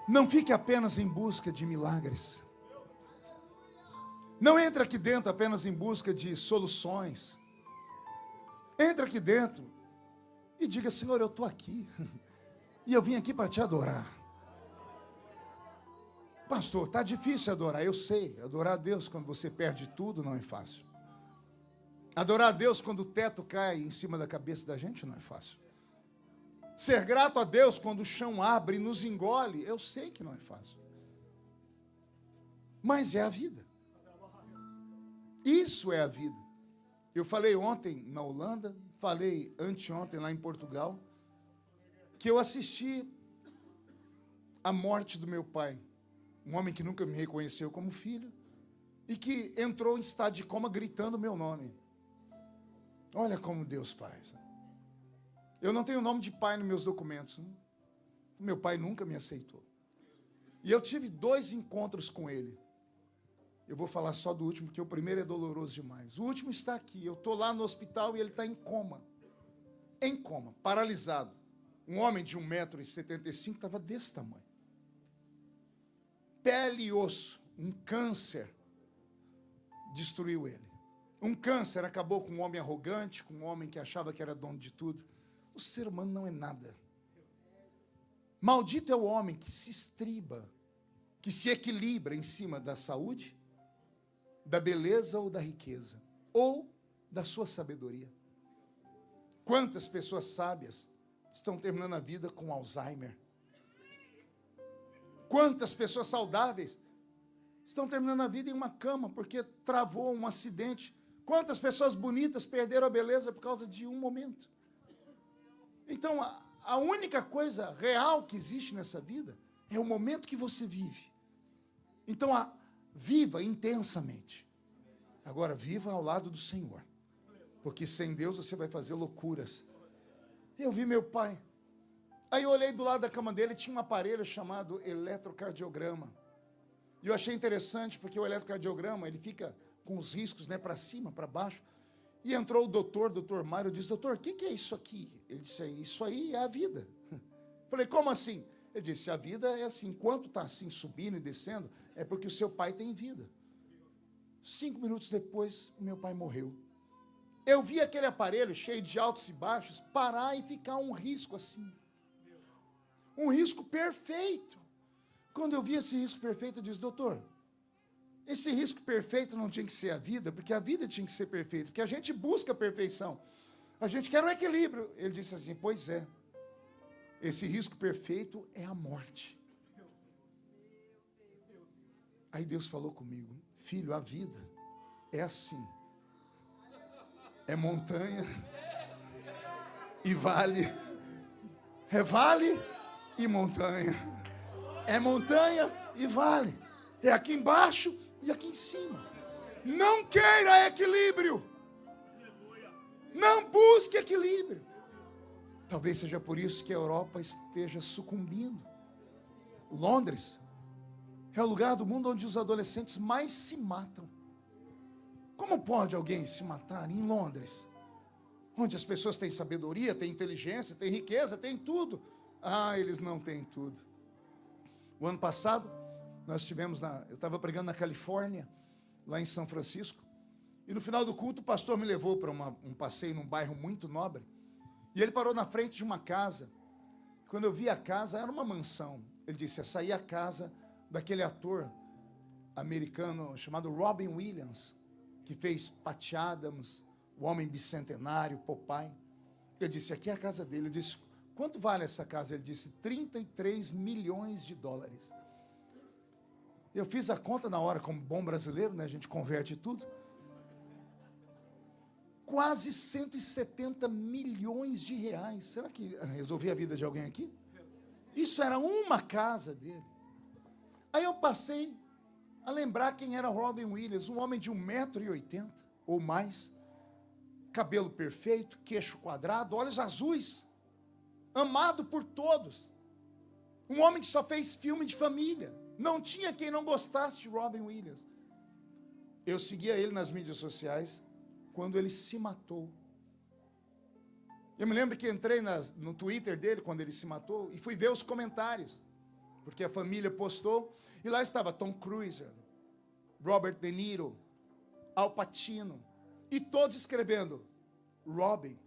não fique apenas em busca de milagres. Não entre aqui dentro apenas em busca de soluções. Entre aqui dentro e diga, Senhor, eu estou aqui. E eu vim aqui para te adorar. Pastor, está difícil adorar, eu sei. Adorar a Deus quando você perde tudo não é fácil. Adorar a Deus quando o teto cai em cima da cabeça da gente não é fácil. Ser grato a Deus quando o chão abre e nos engole, eu sei que não é fácil. Mas é a vida. Isso é a vida. Eu falei ontem na Holanda, falei anteontem lá em Portugal, que eu assisti a morte do meu pai. Um homem que nunca me reconheceu como filho e que entrou em estado de coma gritando meu nome. Olha como Deus faz. Eu não tenho nome de pai nos meus documentos. Meu pai nunca me aceitou. E eu tive 2 encontros com ele. Eu vou falar só do último, porque o primeiro é doloroso demais. O último está aqui. Eu estou lá no hospital e ele está em coma. Em coma, paralisado. Um homem de 1,75 m estava desse tamanho. Pele e osso. Um câncer destruiu ele. Um câncer acabou com um homem arrogante, com um homem que achava que era dono de tudo. O ser humano não é nada. Maldito é o homem que se estriba, que se equilibra em cima da saúde, da beleza ou da riqueza, ou da sua sabedoria. Quantas pessoas sábias estão terminando a vida com Alzheimer? Quantas pessoas saudáveis estão terminando a vida em uma cama porque travou um acidente? Quantas pessoas bonitas perderam a beleza por causa de um momento? Então, a única coisa real que existe nessa vida é o momento que você vive. Então, viva intensamente. Agora, viva ao lado do Senhor. Porque sem Deus você vai fazer loucuras. Eu vi meu pai. Aí eu olhei do lado da cama dele, tinha um aparelho chamado eletrocardiograma. E eu achei interessante, porque o eletrocardiograma, ele fica com os riscos, né, para cima, para baixo. E entrou o doutor Mário, disse, doutor, o que é isso aqui? Ele disse, isso aí é a vida. Falei, como assim? Ele disse, a vida é assim, enquanto está assim, subindo e descendo, é porque o seu pai tem vida. 5 minutos depois, meu pai morreu. Eu vi aquele aparelho cheio de altos e baixos parar e ficar um risco assim. Um risco perfeito. Quando eu vi esse risco perfeito, eu disse, doutor, esse risco perfeito não tinha que ser a vida, porque a vida tinha que ser perfeita, porque a gente busca a perfeição. A gente quer um equilíbrio. Ele disse assim, pois é, esse risco perfeito é a morte. Aí Deus falou comigo, filho, a vida é assim. É montanha e vale. É vale e montanha. É montanha e vale. É aqui embaixo e aqui em cima. Não queira equilíbrio. Não busque equilíbrio. Talvez seja por isso que a Europa esteja sucumbindo. Londres é o lugar do mundo onde os adolescentes mais se matam. Como pode alguém se matar em Londres? Onde as pessoas têm sabedoria, têm inteligência, têm riqueza, têm tudo. Ah, eles não têm tudo. O ano passado, nós tivemos, eu estava pregando na Califórnia, lá em São Francisco, e no final do culto o pastor me levou para um passeio num bairro muito nobre, e ele parou na frente de uma casa. Quando eu vi a casa, era uma mansão. Ele disse, essa aí é a casa daquele ator americano chamado Robin Williams, que fez Patty Adams, O Homem Bicentenário, Popeye. Eu disse, aqui é a casa dele. Eu disse, quanto vale essa casa? Ele disse, 33 milhões de dólares. Eu fiz a conta na hora, como bom brasileiro, né? A gente converte tudo. Quase 170 milhões de reais. Será que resolvi a vida de alguém aqui? Isso era uma casa dele. Aí eu passei a lembrar quem era Robin Williams, um homem de 1,80 m ou mais, cabelo perfeito, queixo quadrado, olhos azuis, amado por todos. Um homem que só fez filme de família. Não tinha quem não gostasse de Robin Williams. Eu seguia ele nas mídias sociais quando ele se matou. Eu me lembro que entrei no Twitter dele quando ele se matou e fui ver os comentários, porque a família postou, e lá estava Tom Cruise, Robert De Niro, Al Pacino, e todos escrevendo, Robin,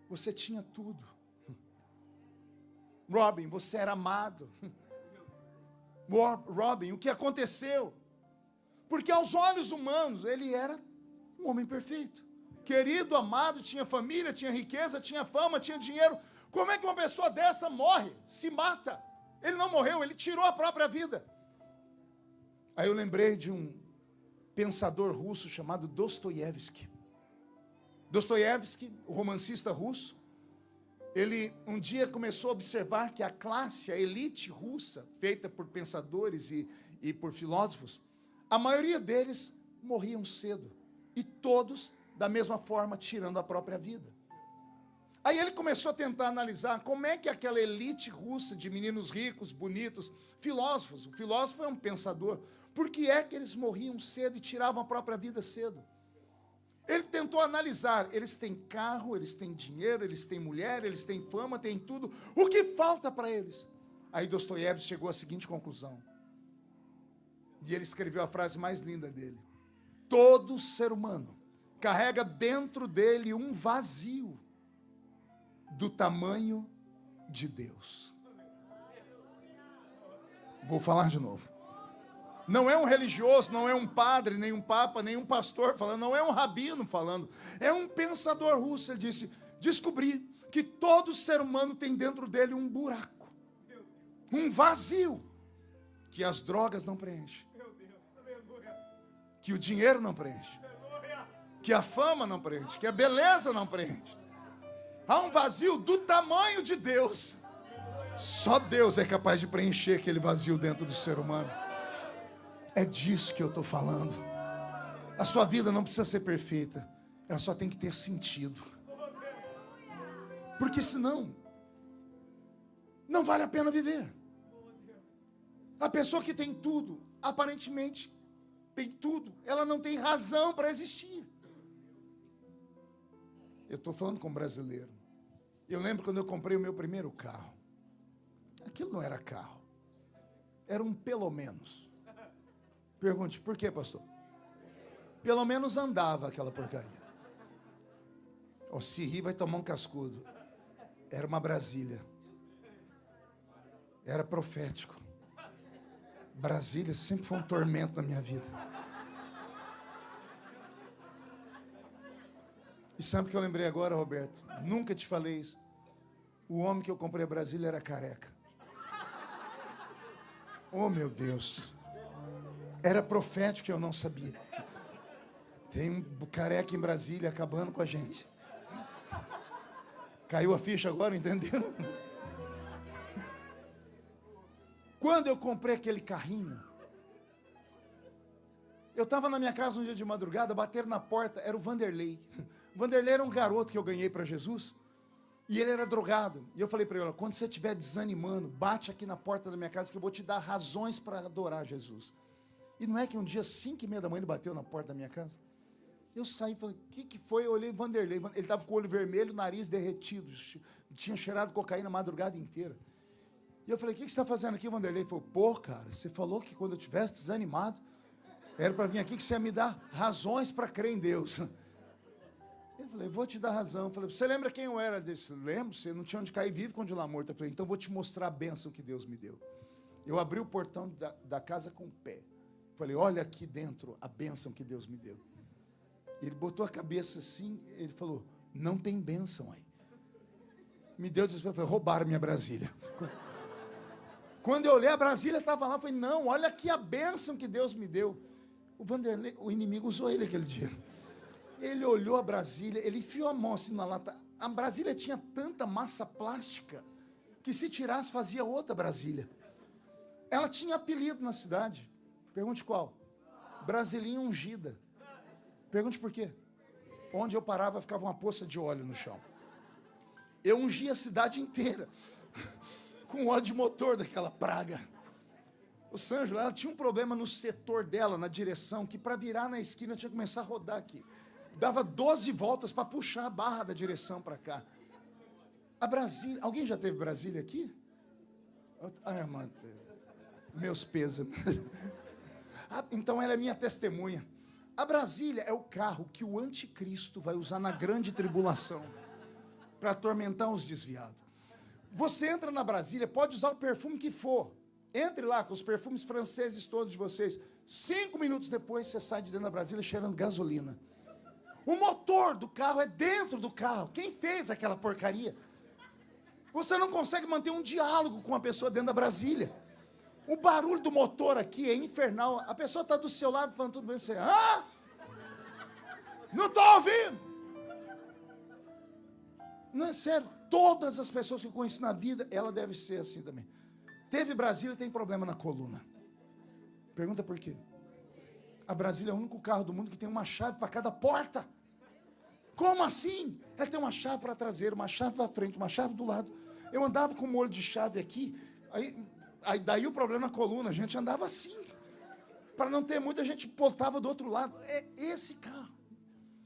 você tinha tudo. Robin, você era amado. Robin, o que aconteceu? Porque aos olhos humanos, ele era um homem perfeito. Querido, amado, tinha família, tinha riqueza, tinha fama, tinha dinheiro. Como é que uma pessoa dessa morre, se mata? Ele não morreu, ele tirou a própria vida. Aí eu lembrei de um pensador russo chamado Dostoiévski. Dostoiévski, o romancista russo, ele um dia começou a observar que a classe, a elite russa, feita por pensadores e por filósofos, a maioria deles morriam cedo. E todos, da mesma forma, tirando a própria vida. Aí ele começou a tentar analisar como é que aquela elite russa de meninos ricos, bonitos, filósofos, o filósofo é um pensador, por que é que eles morriam cedo e tiravam a própria vida cedo? Ele tentou analisar, eles têm carro, eles têm dinheiro, eles têm mulher, eles têm fama, têm tudo, o que falta para eles? Aí Dostoiévski chegou à seguinte conclusão, e ele escreveu a frase mais linda dele: todo ser humano carrega dentro dele um vazio do tamanho de Deus. Vou falar de novo. Não é um religioso, não é um padre, nem um papa, nem um pastor falando, não é um rabino falando, é um pensador russo. Ele disse: descobri que todo ser humano tem dentro dele um buraco, um vazio, que as drogas não preenchem, que o dinheiro não preenche, que a fama não preenche, que a beleza não preenche. Há um vazio do tamanho de Deus. Só Deus é capaz de preencher aquele vazio dentro do ser humano. É disso que eu estou falando. A sua vida não precisa ser perfeita, ela só tem que ter sentido. Porque senão, não vale a pena viver. A pessoa que tem tudo, aparentemente tem tudo, ela não tem razão para existir. Eu estou falando com um brasileiro. Eu lembro quando eu comprei o meu primeiro carro. Aquilo não era carro, era um pelo menos. Pergunte, por quê, pastor? Pelo menos andava aquela porcaria. Ou se rir, vai tomar um cascudo. Era uma Brasília. Era profético. Brasília sempre foi um tormento na minha vida. E sabe o que eu lembrei agora, Roberto? Nunca te falei isso. O homem que eu comprei a Brasília era careca. Oh, meu Deus. Era profético que eu não sabia. Tem um careca em Brasília acabando com a gente. Caiu a ficha agora, entendeu? Quando eu comprei aquele carrinho, eu estava na minha casa um dia de madrugada, bateram na porta, era o Vanderlei. O Vanderlei era um garoto que eu ganhei para Jesus, e ele era drogado. E eu falei para ele: quando você estiver desanimando, bate aqui na porta da minha casa que eu vou te dar razões para adorar Jesus. E não é que um dia, 5:30 da manhã, ele bateu na porta da minha casa? Eu saí e falei: o que foi? Eu olhei Vanderlei, ele estava com o olho vermelho, nariz derretido, tinha cheirado cocaína a madrugada inteira. E eu falei: o que você está fazendo aqui, Vanderlei? Ele falou: pô, cara, você falou que quando eu estivesse desanimado, era para vir aqui que você ia me dar razões para crer em Deus. Eu falei: vou te dar razão. Eu falei: você lembra quem eu era? Ele disse: lembro, você não tinha onde cair vivo quando de lá morto. Eu falei: então vou te mostrar a bênção que Deus me deu. Eu abri o portão da casa com o pé. Falei: olha aqui dentro a bênção que Deus me deu. Ele botou a cabeça assim, ele falou: não tem bênção aí. Me deu desespero, falei: roubaram minha Brasília. Quando eu olhei, a Brasília estava lá, eu falei: não, olha aqui a bênção que Deus me deu. O Vanderlei, o inimigo usou ele aquele dia. Ele olhou a Brasília, ele enfiou a mão assim na lata. A Brasília tinha tanta massa plástica que se tirasse fazia outra Brasília. Ela tinha apelido na cidade. Pergunte qual? Brasilinha Ungida. Pergunte por quê? Onde eu parava ficava uma poça de óleo no chão. Eu ungia a cidade inteira com óleo de motor daquela praga. O Sângela, ela tinha um problema no setor dela, na direção, que para virar na esquina tinha que começar a rodar aqui. Dava 12 voltas para puxar a barra da direção para cá. A Brasília, alguém já teve Brasília aqui? Ah, irmã, meus pesos. Então ela é minha testemunha. A Brasília é o carro que o anticristo vai usar na grande tribulação para atormentar os desviados. Você entra na Brasília, pode usar o perfume que for. Entre lá com os perfumes franceses todos de vocês. 5 minutos depois você sai de dentro da Brasília cheirando gasolina. O motor do carro é dentro do carro. Quem fez aquela porcaria? Você não consegue manter um diálogo com a pessoa dentro da Brasília. O barulho do motor aqui é infernal. A pessoa está do seu lado falando tudo bem. Você, não estou ouvindo. Não é sério. Todas as pessoas que eu conheci na vida, ela deve ser assim também. Teve Brasília, tem problema na coluna. Pergunta por quê? A Brasília é o único carro do mundo que tem uma chave para cada porta. Como assim? Ela tem uma chave para a traseira, uma chave para frente, uma chave do lado. Eu andava com um molho de chave aqui, aí daí o problema na coluna, a gente andava assim. Para não ter muita gente botava do outro lado. É esse carro.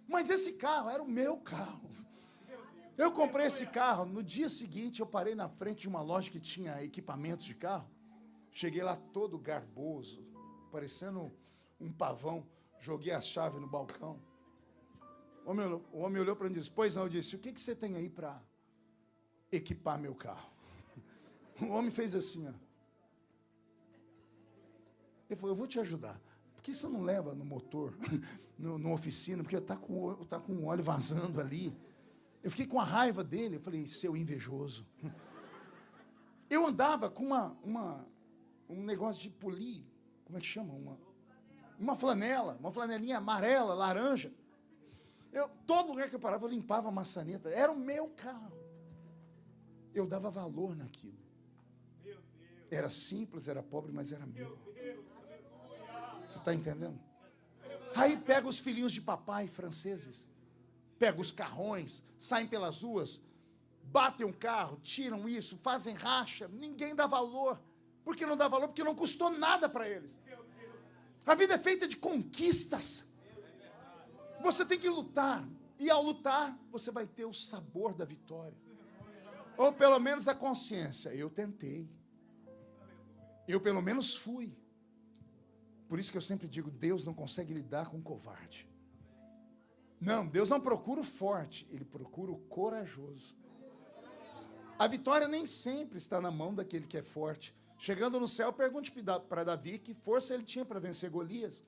Mas esse carro era o meu carro. Eu comprei esse carro, no dia seguinte eu parei na frente de uma loja que tinha equipamentos de carro. Cheguei lá todo garboso, parecendo um pavão, joguei a chave no balcão. O homem olhou para mim e disse, pois não, eu disse, o que você tem aí para equipar meu carro? O homem fez assim, ó. Ele falou, eu vou te ajudar. Por que você não leva no motor, no oficina? Porque tá com o óleo vazando ali. Eu fiquei com a raiva dele, eu falei, seu invejoso. Eu andava com um negócio de polir, como é que chama? Uma flanelinha amarela, laranja. Todo lugar que eu parava, eu limpava a maçaneta. Era o meu carro. Eu dava valor naquilo. Era simples, era pobre, mas era meu. Você está entendendo? Aí pega os filhinhos de papai franceses, pega os carrões, saem pelas ruas, batem um carro, tiram isso, fazem racha, ninguém dá valor. Por que não dá valor? Porque não custou nada para eles. A vida é feita de conquistas. Você tem que lutar. E ao lutar, você vai ter o sabor da vitória. Ou pelo menos a consciência. Eu tentei. Eu pelo menos fui. Por isso que eu sempre digo, Deus não consegue lidar com o covarde. Não, Deus não procura o forte, Ele procura o corajoso. A vitória nem sempre está na mão daquele que é forte. Chegando no céu, pergunte para Davi que força ele tinha para vencer Golias.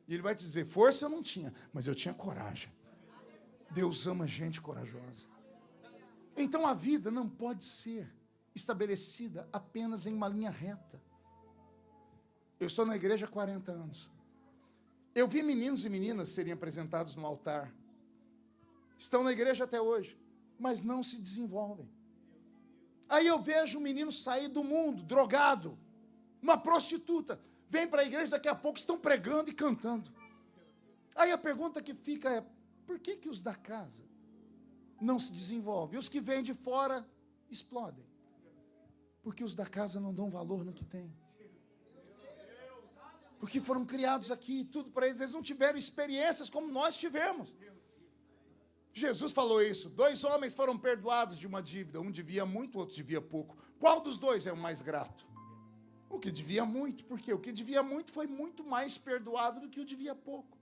E ele vai te dizer, força eu não tinha, mas eu tinha coragem. Deus ama gente corajosa. Então a vida não pode ser estabelecida apenas em uma linha reta. Eu estou na igreja há 40 anos. Eu vi meninos e meninas serem apresentados no altar. Estão na igreja até hoje, mas não se desenvolvem. Aí eu vejo um menino sair do mundo, drogado, uma prostituta. Vem para a igreja, daqui a pouco estão pregando e cantando. Aí a pergunta que fica é, por que os da casa não se desenvolvem? Os que vêm de fora explodem. Porque os da casa não dão valor no que têm. Porque foram criados aqui, tudo para eles. Eles não tiveram experiências como nós tivemos. Jesus falou isso. 2 homens foram perdoados de uma dívida. Um devia muito, o outro devia pouco. Qual dos dois é o mais grato? O que devia muito. Por quê? O que devia muito foi muito mais perdoado do que o devia pouco.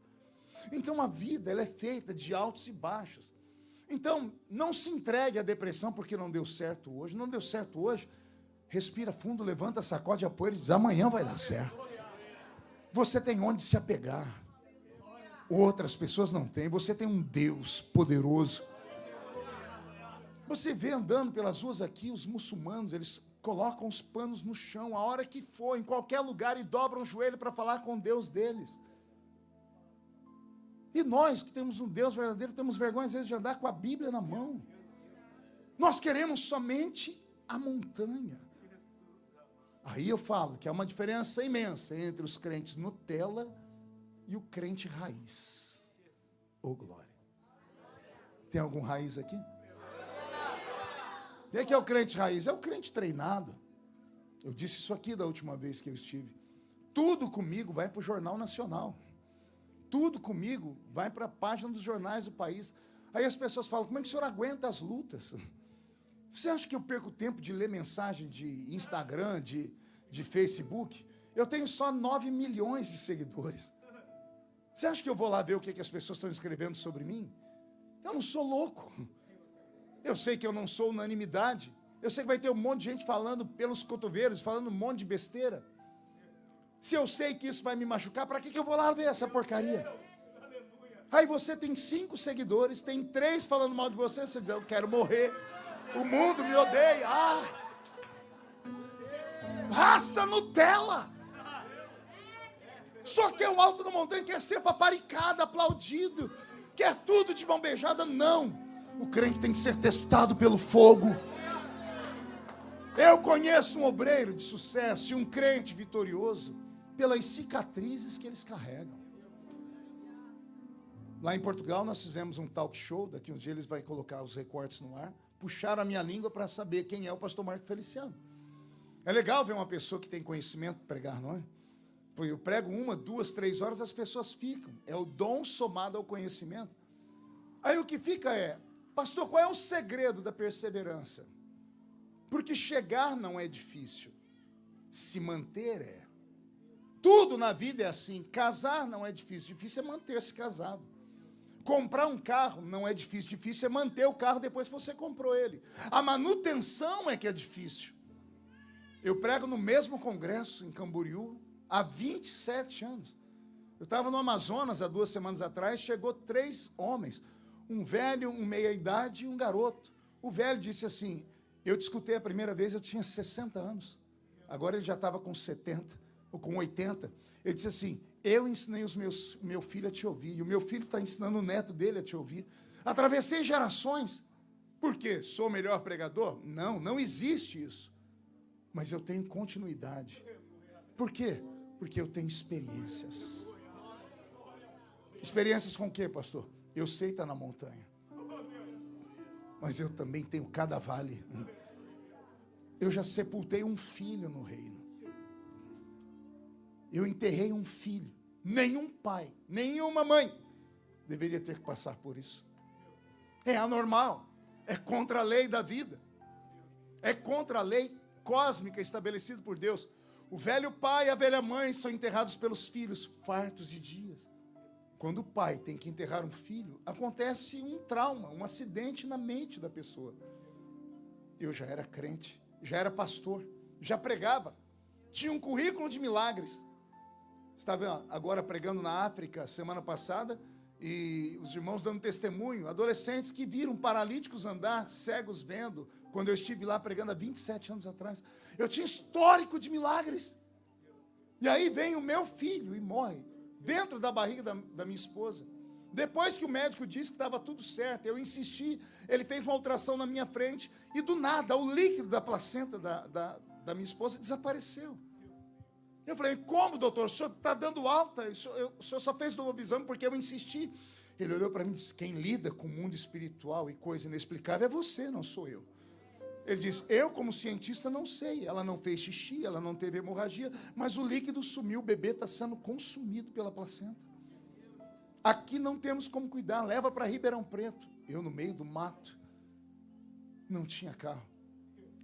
Então a vida ela é feita de altos e baixos. Então não se entregue à depressão porque não deu certo hoje. Não deu certo hoje. Respira fundo, levanta, sacode a poeira e diz, amanhã vai dar certo. Você tem onde se apegar. Outras pessoas não têm. Você tem um Deus poderoso. Você vê andando pelas ruas aqui, os muçulmanos, eles colocam os panos no chão, a hora que for, em qualquer lugar, e dobram o joelho para falar com Deus deles. E nós, que temos um Deus verdadeiro, temos vergonha, às vezes, de andar com a Bíblia na mão. Nós queremos somente a montanha. Aí eu falo que há uma diferença imensa entre os crentes Nutella e o crente raiz. Ô, glória. Tem algum raiz aqui? O que é o crente raiz? É o crente treinado. Eu disse isso aqui da última vez que eu estive. Tudo comigo vai para o Jornal Nacional. Tudo comigo vai para a página dos jornais do país. Aí as pessoas falam, como é que o senhor aguenta as lutas? Você acha que eu perco tempo de ler mensagem de Instagram, de Facebook? Eu tenho só 9 milhões de seguidores. Você acha que eu vou lá ver o que as pessoas estão escrevendo sobre mim? Eu não sou louco. Eu sei que eu não sou unanimidade. Eu sei que vai ter um monte de gente falando pelos cotovelos, falando um monte de besteira. Se eu sei que isso vai me machucar, para que eu vou lá ver essa porcaria? Aí você tem 5 seguidores, tem 3 falando mal de você, você diz, eu quero morrer. O mundo me odeia. Raça Nutella. Só quer um alto na montanha, quer ser paparicado, aplaudido, quer tudo de mão beijada. Não. O crente tem que ser testado pelo fogo. Eu conheço um obreiro de sucesso e um crente vitorioso pelas cicatrizes que eles carregam. Lá em Portugal nós fizemos um talk show, daqui uns dias eles vão colocar os recortes no ar, puxaram a minha língua para saber quem é o pastor Marco Feliciano. É legal ver uma pessoa que tem conhecimento pregar, não é? Eu prego 1, 2, 3 horas, as pessoas ficam. É o dom somado ao conhecimento. Aí o que fica é, pastor, qual é o segredo da perseverança? Porque chegar não é difícil, se manter é. Tudo na vida é assim. Casar não é difícil, difícil é manter-se casado. Comprar um carro não é difícil, difícil é manter o carro depois que você comprou ele. A manutenção é que é difícil. Eu prego no mesmo congresso em Camboriú há 27 anos. Eu estava no Amazonas há 2 semanas atrás, chegou 3 homens, um velho, um meia-idade e um garoto. O velho disse assim, eu te escutei a primeira vez, eu tinha 60 anos. Agora ele já estava com 70 ou com 80. Ele disse assim, eu ensinei meu filho a te ouvir, e o meu filho está ensinando o neto dele a te ouvir. Atravessei gerações. Por quê? Sou o melhor pregador? Não, não existe isso. Mas eu tenho continuidade. Por quê? Porque eu tenho experiências. Experiências com o quê, pastor? Eu sei estar na montanha. Mas eu também tenho cada vale. Eu já sepultei um filho no reino. Eu enterrei um filho. Nenhum pai, nenhuma mãe deveria ter que passar por isso. É anormal. É contra a lei da vida. É contra a lei cósmica estabelecida por Deus. O velho pai e a velha mãe são enterrados pelos filhos, fartos de dias. Quando o pai tem que enterrar um filho, acontece um trauma, um acidente na mente da pessoa. Eu já era crente, já era pastor, já pregava, tinha um currículo de milagres. Estava agora pregando na África semana passada, e os irmãos dando testemunho, adolescentes que viram paralíticos andar, cegos vendo, quando eu estive lá pregando há 27 anos atrás. Eu tinha histórico de milagres. E aí vem o meu filho e morre, dentro da barriga da minha esposa. Depois que o médico disse que estava tudo certo, eu insisti, ele fez uma ultrassom na minha frente, e do nada, o líquido da placenta da minha esposa desapareceu. Eu falei, como, doutor? O senhor está dando alta? O senhor só fez o novo exame porque eu insisti. Ele olhou para mim e disse, quem lida com o mundo espiritual e coisa inexplicável é você, não sou eu. Ele disse, eu como cientista não sei, ela não fez xixi, ela não teve hemorragia, mas o líquido sumiu, o bebê está sendo consumido pela placenta. Aqui não temos como cuidar, leva para Ribeirão Preto. Eu no meio do mato, não tinha carro.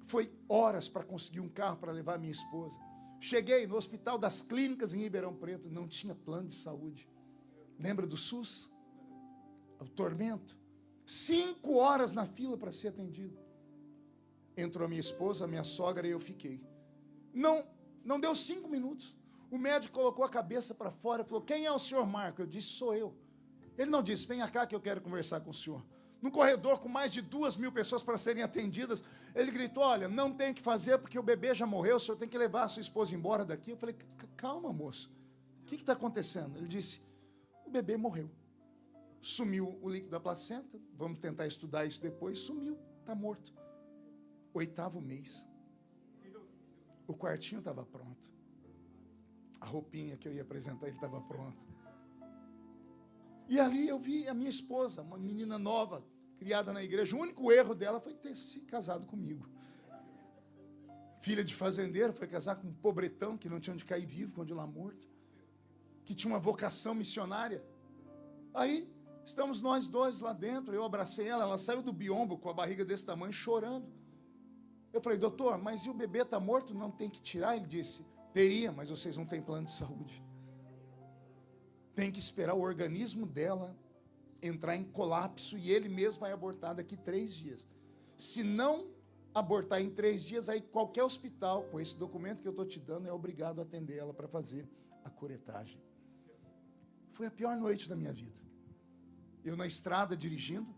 Foi horas para conseguir um carro para levar minha esposa. Cheguei no Hospital das Clínicas em Ribeirão Preto, não tinha plano de saúde. Lembra do SUS? O tormento. 5 horas na fila para ser atendido. Entrou a minha esposa, a minha sogra e eu fiquei. Não deu 5 minutos. O médico colocou a cabeça para fora e falou, quem é o senhor Marco? Eu disse, sou eu. Ele não disse, venha cá que eu quero conversar com o senhor. No corredor, com mais de 2.000 pessoas para serem atendidas, ele gritou, olha, não tem o que fazer porque o bebê já morreu, o senhor tem que levar a sua esposa embora daqui. Eu falei, calma, moço, o que está acontecendo? Ele disse, o bebê morreu. Sumiu o líquido da placenta, vamos tentar estudar isso depois, sumiu, está morto. 8º mês. O quartinho estava pronto. A roupinha que eu ia apresentar, ele estava pronto. E ali eu vi a minha esposa, uma menina nova, criada na igreja. O único erro dela foi ter se casado comigo. Filha de fazendeiro, foi casar com um pobretão que não tinha onde cair vivo, onde ir lá morto. Que tinha uma vocação missionária. Aí, estamos nós dois lá dentro, eu abracei ela, ela saiu do biombo com a barriga desse tamanho, chorando. Eu falei, doutor, mas e o bebê está morto, não tem que tirar? Ele disse, teria, mas vocês não têm plano de saúde. Tem que esperar o organismo dela entrar em colapso e ele mesmo vai abortar daqui 3 dias. Se não abortar em 3 dias, aí qualquer hospital, com esse documento que eu estou te dando, é obrigado a atender ela para fazer a curetagem. Foi a pior noite da minha vida. Eu na estrada dirigindo,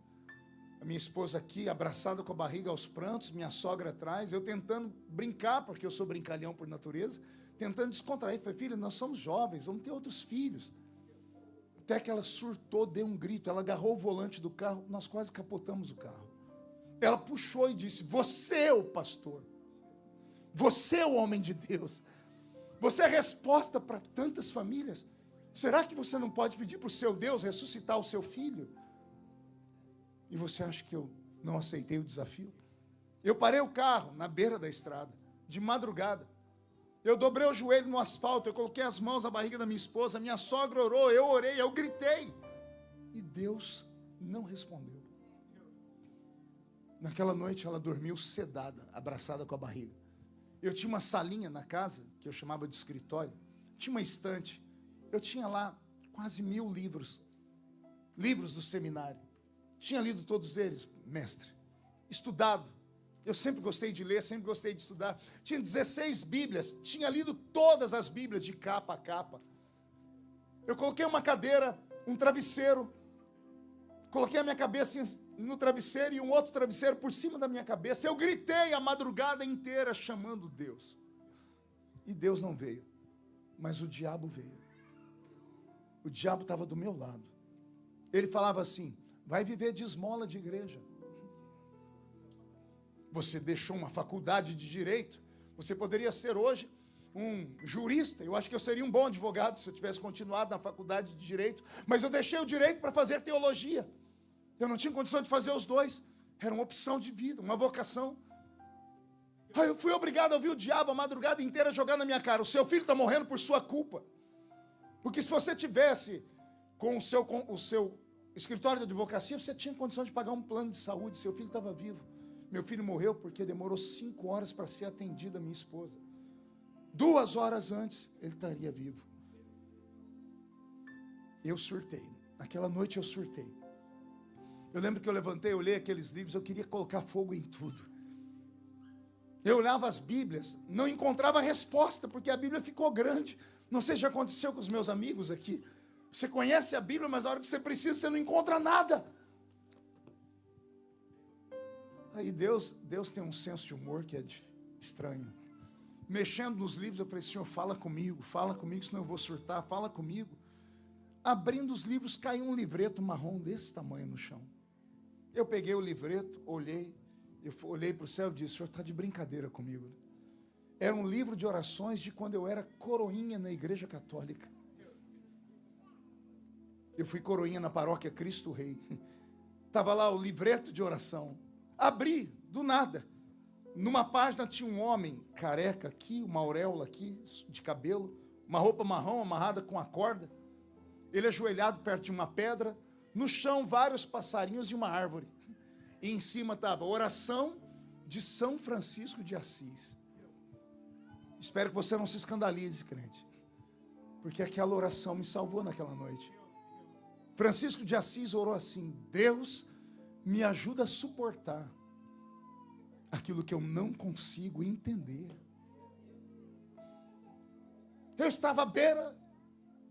A minha esposa aqui, abraçada com a barriga aos prantos, minha sogra atrás, eu tentando brincar, porque eu sou brincalhão por natureza, tentando descontrair. Falei, filha, nós somos jovens, vamos ter outros filhos. Até que ela surtou, deu um grito, ela agarrou o volante do carro, nós quase capotamos o carro. Ela puxou e disse, você é o pastor, você é o homem de Deus, você é a resposta para tantas famílias. Será que você não pode pedir para o seu Deus ressuscitar o seu filho? E você acha que eu não aceitei o desafio? Eu parei o carro na beira da estrada, de madrugada. Eu dobrei o joelho no asfalto, eu coloquei as mãos na barriga da minha esposa, minha sogra orou, eu orei, eu gritei. E Deus não respondeu. Naquela noite ela dormiu sedada, abraçada com a barriga. Eu tinha uma salinha na casa, que eu chamava de escritório. Tinha uma estante. Eu tinha lá quase 1000 livros. Livros do seminário. Tinha lido todos eles, mestre. Estudado. Eu sempre gostei de ler, sempre gostei de estudar. Tinha 16 Bíblias. Tinha lido todas as Bíblias de capa a capa. Eu coloquei uma cadeira, um travesseiro. Coloquei a minha cabeça no travesseiro e um outro travesseiro por cima da minha cabeça. Eu gritei a madrugada inteira chamando Deus. E Deus não veio. Mas o diabo veio. O diabo estava do meu lado. Ele falava assim, vai viver de esmola de igreja. Você deixou uma faculdade de direito. Você poderia ser hoje um jurista. Eu acho que eu seria um bom advogado se eu tivesse continuado na faculdade de direito. Mas eu deixei o direito para fazer teologia. Eu não tinha condição de fazer os dois. Era uma opção de vida, uma vocação. Aí eu fui obrigado a ouvir o diabo a madrugada inteira jogar na minha cara. O seu filho está morrendo por sua culpa. Porque se você tivesse com o seu escritório de advocacia, você tinha condição de pagar um plano de saúde. Seu filho estava vivo. Meu filho morreu porque demorou 5 horas para ser atendida a minha esposa. 2 horas antes, ele estaria vivo. Eu surtei. Naquela noite eu surtei. Eu lembro que eu levantei, eu olhei aqueles livros, eu queria colocar fogo em tudo. Eu olhava as Bíblias, não encontrava resposta, porque a Bíblia ficou grande. Não sei se já aconteceu com os meus amigos aqui. Você conhece a Bíblia, mas na hora que você precisa, você não encontra nada. Aí Deus tem um senso de humor que é estranho. Mexendo nos livros, eu falei, Senhor, fala comigo, senão eu vou surtar, fala comigo. Abrindo os livros, caiu um livreto marrom desse tamanho no chão. Eu peguei o livreto, olhei para o céu e disse, Senhor, está de brincadeira comigo. Era um livro de orações de quando eu era coroinha na igreja católica. Eu fui coroinha na paróquia Cristo Rei. Estava lá o livreto de oração. Abri, do nada. Numa página tinha um homem careca aqui, uma auréola aqui, de cabelo, uma roupa marrom amarrada com a corda. Ele ajoelhado perto de uma pedra. No chão, vários passarinhos e uma árvore. E em cima estava oração de São Francisco de Assis. Espero que você não se escandalize, crente. Porque aquela oração me salvou naquela noite. Francisco de Assis orou assim, Deus me ajuda a suportar aquilo que eu não consigo entender. Eu estava à beira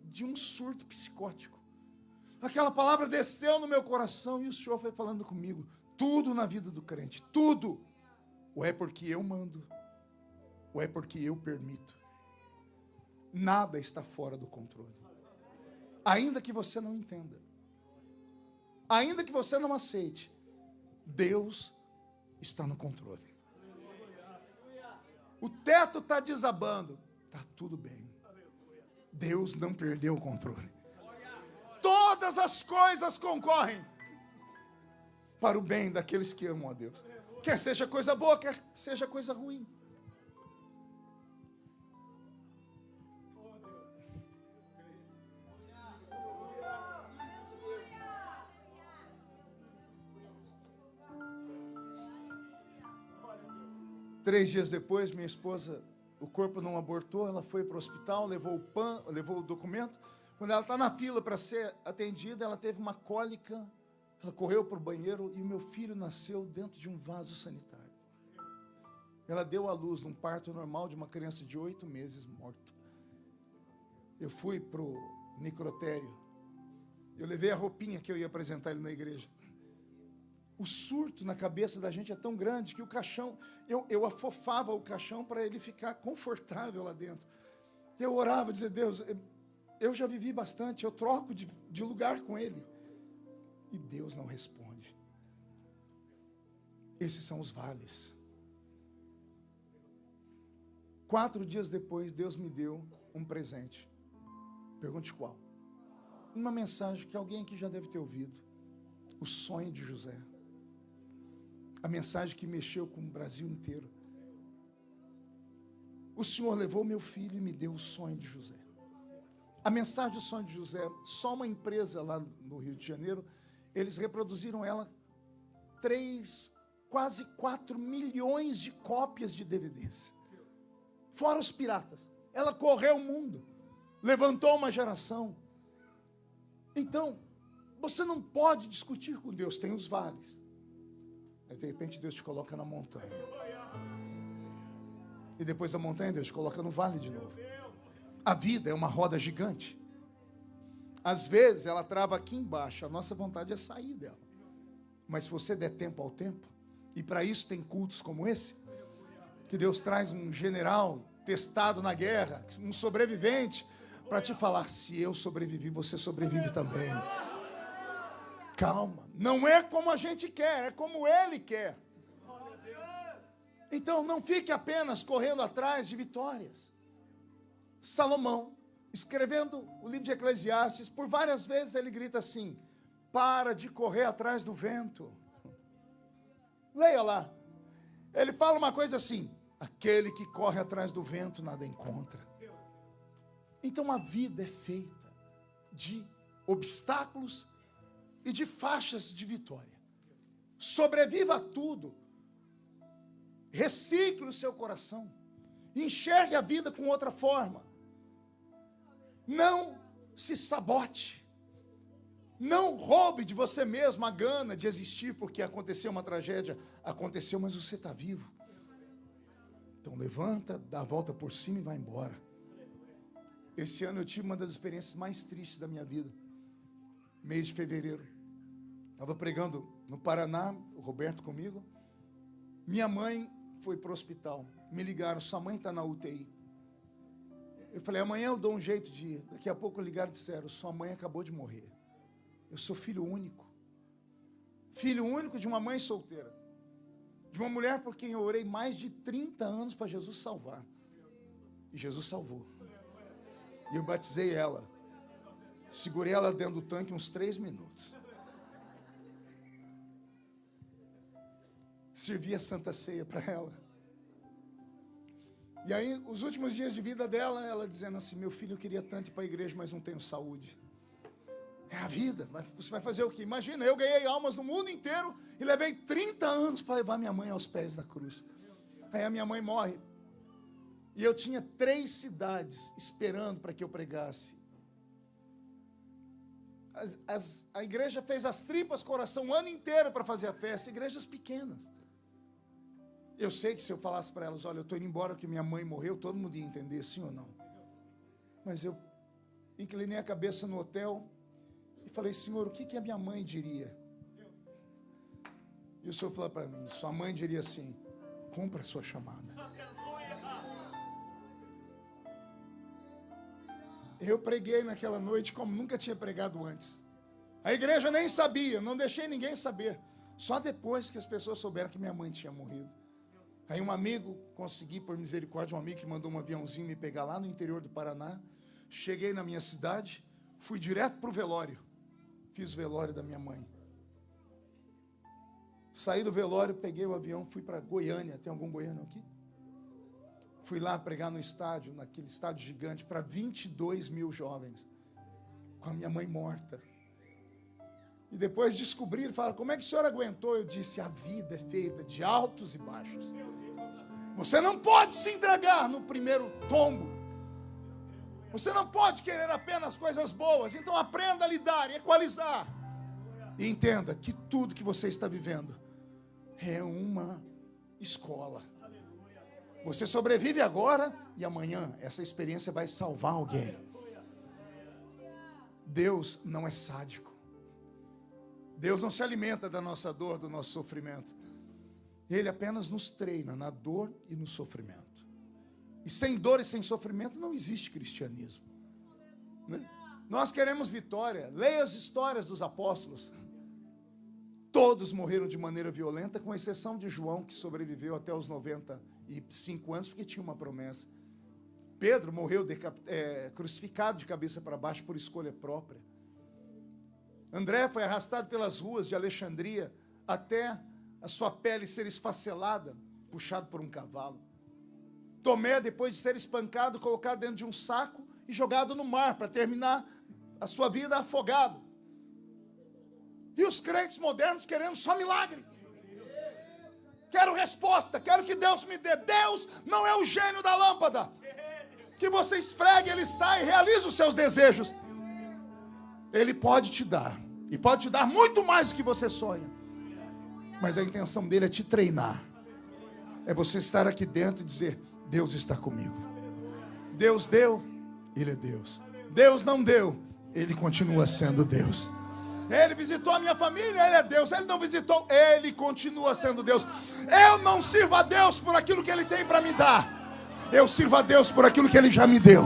de um surto psicótico. Aquela palavra desceu no meu coração e o Senhor foi falando comigo. Tudo na vida do crente, tudo. Ou é porque eu mando, ou é porque eu permito. Nada está fora do controle. Ainda que você não entenda, ainda que você não aceite, Deus está no controle. O teto está desabando, está tudo bem. Deus não perdeu o controle. Todas as coisas concorrem para o bem daqueles que amam a Deus. Quer seja coisa boa, quer seja coisa ruim. Três dias depois, minha esposa, o corpo não abortou, ela foi para o hospital, levou o documento. Quando ela está na fila para ser atendida, ela teve uma cólica, ela correu para o banheiro e o meu filho nasceu dentro de um vaso sanitário. Ela deu à luz num parto normal de uma criança de 8 meses morto. Eu fui para o necrotério. Eu levei a roupinha que eu ia apresentar ele na igreja. O surto na cabeça da gente é tão grande que o caixão, eu afofava o caixão para ele ficar confortável lá dentro. Eu orava, dizia, Deus, eu já vivi bastante, eu troco de lugar com ele. E Deus não responde. Esses são os vales. 4 dias depois, Deus me deu um presente. Pergunte qual? Uma mensagem que alguém aqui já deve ter ouvido. O sonho de José. A mensagem que mexeu com o Brasil inteiro. O Senhor levou meu filho e me deu o sonho de José. A mensagem do sonho de José, só uma empresa lá no Rio de Janeiro, eles reproduziram ela quase 4 milhões de cópias de DVDs. Fora os piratas. Ela correu o mundo. Levantou uma geração. Então, você não pode discutir com Deus. Tem os vales. Mas de repente Deus te coloca na montanha. E depois da montanha Deus te coloca no vale de novo. A vida é uma roda gigante. Às vezes ela trava aqui embaixo. A nossa vontade é sair dela. Mas se você der tempo ao tempo, e para isso tem cultos como esse, que Deus traz um general testado na guerra, um sobrevivente, para te falar, se eu sobrevivi, você sobrevive também. Calma, não é como a gente quer, é como Ele quer. Então não fique apenas correndo atrás de vitórias. Salomão, escrevendo o livro de Eclesiastes, por várias vezes ele grita assim, para de correr atrás do vento. Leia lá. Ele fala uma coisa assim, aquele que corre atrás do vento nada encontra. Então a vida é feita de obstáculos e de faixas de vitória. Sobreviva a tudo. Recicle o seu coração. Enxergue a vida com outra forma. Não se sabote. Não roube de você mesmo a gana de existir porque aconteceu uma tragédia. Aconteceu, mas você está vivo. Então levanta, dá a volta por cima e vai embora. Esse ano eu tive uma das experiências mais tristes da minha vida. Mês de fevereiro. Estava pregando no Paraná, o Roberto comigo. Minha mãe foi para o hospital. Me ligaram, sua mãe está na UTI. Eu falei, amanhã eu dou um jeito de ir. Daqui a pouco ligaram e disseram, sua mãe acabou de morrer. Eu sou filho único. Filho único de uma mãe solteira. De uma mulher por quem eu orei mais de 30 anos para Jesus salvar. E Jesus salvou. E eu batizei ela. Segurei ela dentro do tanque uns 3 minutos. Servi a Santa Ceia para ela. E aí, os últimos dias de vida dela, ela dizendo assim, meu filho, eu queria tanto ir para a igreja, mas não tenho saúde. É a vida, você vai fazer o quê? Imagina, eu ganhei almas no mundo inteiro e levei 30 anos para levar minha mãe aos pés da cruz. Aí a minha mãe morre. E eu tinha 3 cidades esperando para que eu pregasse. A igreja fez as tripas coração o ano inteiro para fazer a festa, igrejas pequenas. Eu sei que se eu falasse para elas, olha, eu estou indo embora porque minha mãe morreu, todo mundo ia entender, sim ou não. Mas eu inclinei a cabeça no hotel e falei, Senhor, o que a minha mãe diria? E o Senhor falou para mim, sua mãe diria assim, cumpra a sua chamada. Eu preguei naquela noite como nunca tinha pregado antes. A igreja nem sabia, não deixei ninguém saber. Só depois que as pessoas souberam que minha mãe tinha morrido. Aí um amigo, consegui por misericórdia, um amigo que mandou um aviãozinho me pegar lá no interior do Paraná. Cheguei na minha cidade, fui direto para o velório. Fiz o velório da minha mãe. Saí do velório, peguei o avião, fui para Goiânia. Tem algum goiano aqui? Fui lá pregar no estádio, naquele estádio gigante, para 22 mil jovens. Com a minha mãe morta. E depois descobriram, falaram, como é que o senhor aguentou? Eu disse, a vida é feita de altos e baixos. Você não pode se entregar no primeiro tombo. Você não pode querer apenas coisas boas. Então aprenda a lidar e equalizar. E entenda que tudo que você está vivendo é uma escola. Você sobrevive agora e amanhã essa experiência vai salvar alguém. Deus não é sádico. Deus não se alimenta da nossa dor, do nosso sofrimento. Ele apenas nos treina na dor e no sofrimento. E sem dor e sem sofrimento não existe cristianismo, né? Nós queremos vitória. Leia as histórias dos apóstolos. Todos morreram de maneira violenta, com exceção de João, que sobreviveu até os 95 anos, porque tinha uma promessa. Pedro morreu crucificado de cabeça para baixo por escolha própria. André foi arrastado pelas ruas de Alexandria até a sua pele ser esfacelada, puxado por um cavalo. Tomé, depois de ser espancado, colocado dentro de um saco e jogado no mar para terminar a sua vida afogado. E os crentes modernos querendo só milagre. Quero resposta, quero que Deus me dê. Deus não é o gênio da lâmpada que você esfregue, ele sai e realiza os seus desejos. Ele pode te dar, e pode te dar muito mais do que você sonha. Mas a intenção dele é te treinar. É você estar aqui dentro e dizer: Deus está comigo. Deus deu, ele é Deus. Deus não deu, ele continua sendo Deus. Ele visitou a minha família, ele é Deus. Ele não visitou, ele continua sendo Deus. Eu não sirvo a Deus por aquilo que ele tem para me dar. Eu sirvo a Deus por aquilo que ele já me deu.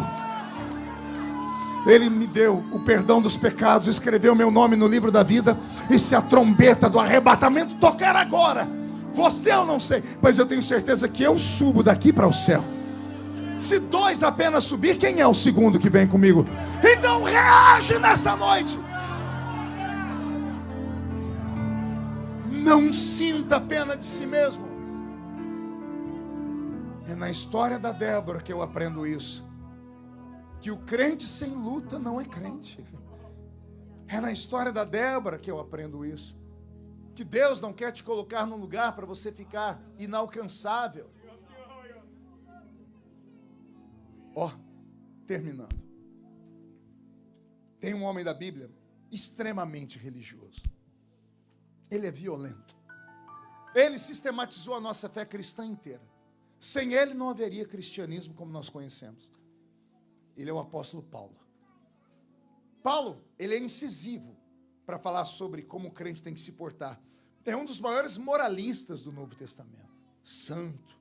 Ele me deu o perdão dos pecados, escreveu meu nome no livro da vida. E se a trombeta do arrebatamento tocar agora, você eu não sei, mas eu tenho certeza que eu subo daqui para o céu. Se dois apenas subir, quem é o segundo que vem comigo? Então reage nessa noite. Não sinta pena de si mesmo. É na história da Débora que eu aprendo isso. Que o crente sem luta não é crente. É na história da Débora que eu aprendo isso. Que Deus não quer te colocar num lugar para você ficar inalcançável. Terminando. Tem um homem da Bíblia extremamente religioso. Ele é violento. Ele sistematizou a nossa fé cristã inteira. Sem ele não haveria cristianismo como nós conhecemos. Ele é o apóstolo Paulo. Paulo, ele é incisivo para falar sobre como o crente tem que se portar. É um dos maiores moralistas do Novo Testamento. Santo.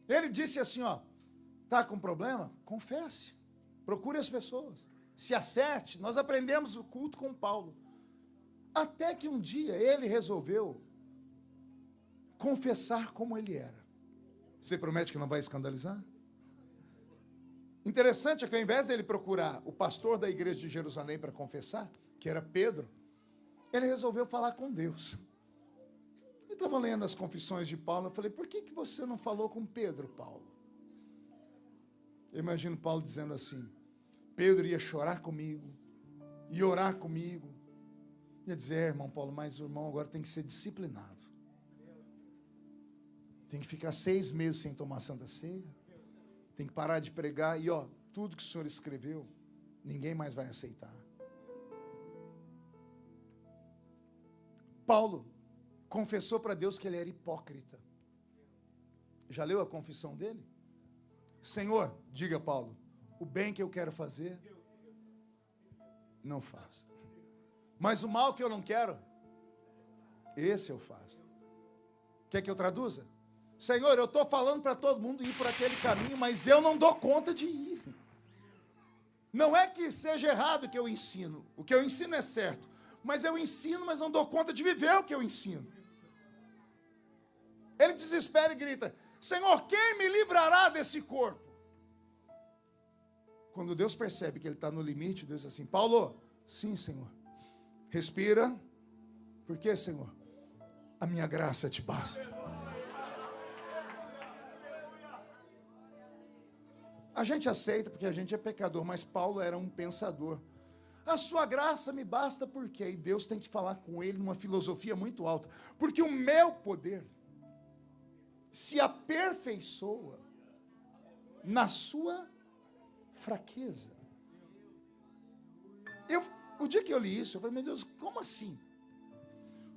Ele disse assim, tá com problema? Confesse. Procure as pessoas. Se acerte. Nós aprendemos o culto com Paulo. Até que um dia ele resolveu confessar como ele era. Você promete que não vai escandalizar? Interessante é que ao invés dele procurar o pastor da igreja de Jerusalém para confessar, que era Pedro, ele resolveu falar com Deus. Eu estava lendo as confissões de Paulo, eu falei: por que você não falou com Pedro, Paulo? Eu imagino Paulo dizendo assim: Pedro ia chorar comigo, ia orar comigo, ia dizer: irmão Paulo, mas o irmão agora tem que ser disciplinado. Tem que ficar 6 meses sem tomar Santa Ceia. Tem que parar de pregar. E tudo que o senhor escreveu, ninguém mais vai aceitar. Paulo confessou para Deus que ele era hipócrita. Já leu a confissão dele? Senhor, diga Paulo, o bem que eu quero fazer, não faço. Mas o mal que eu não quero, esse eu faço. Quer que eu traduza? Senhor, eu estou falando para todo mundo ir por aquele caminho, mas eu não dou conta de ir. Não é que seja errado o que eu ensino. O que eu ensino é certo. Mas eu ensino, mas não dou conta de viver o que eu ensino. Ele desespera e grita: Senhor, quem me livrará desse corpo? Quando Deus percebe que ele está no limite, Deus diz assim: Paulo, sim, Senhor. Respira. Por quê, Senhor? A minha graça te basta. A gente aceita porque a gente é pecador, mas Paulo era um pensador. A sua graça me basta por quê? E Deus tem que falar com ele numa filosofia muito alta. Porque o meu poder se aperfeiçoa na sua fraqueza. O dia que eu li isso, eu falei: meu Deus, como assim?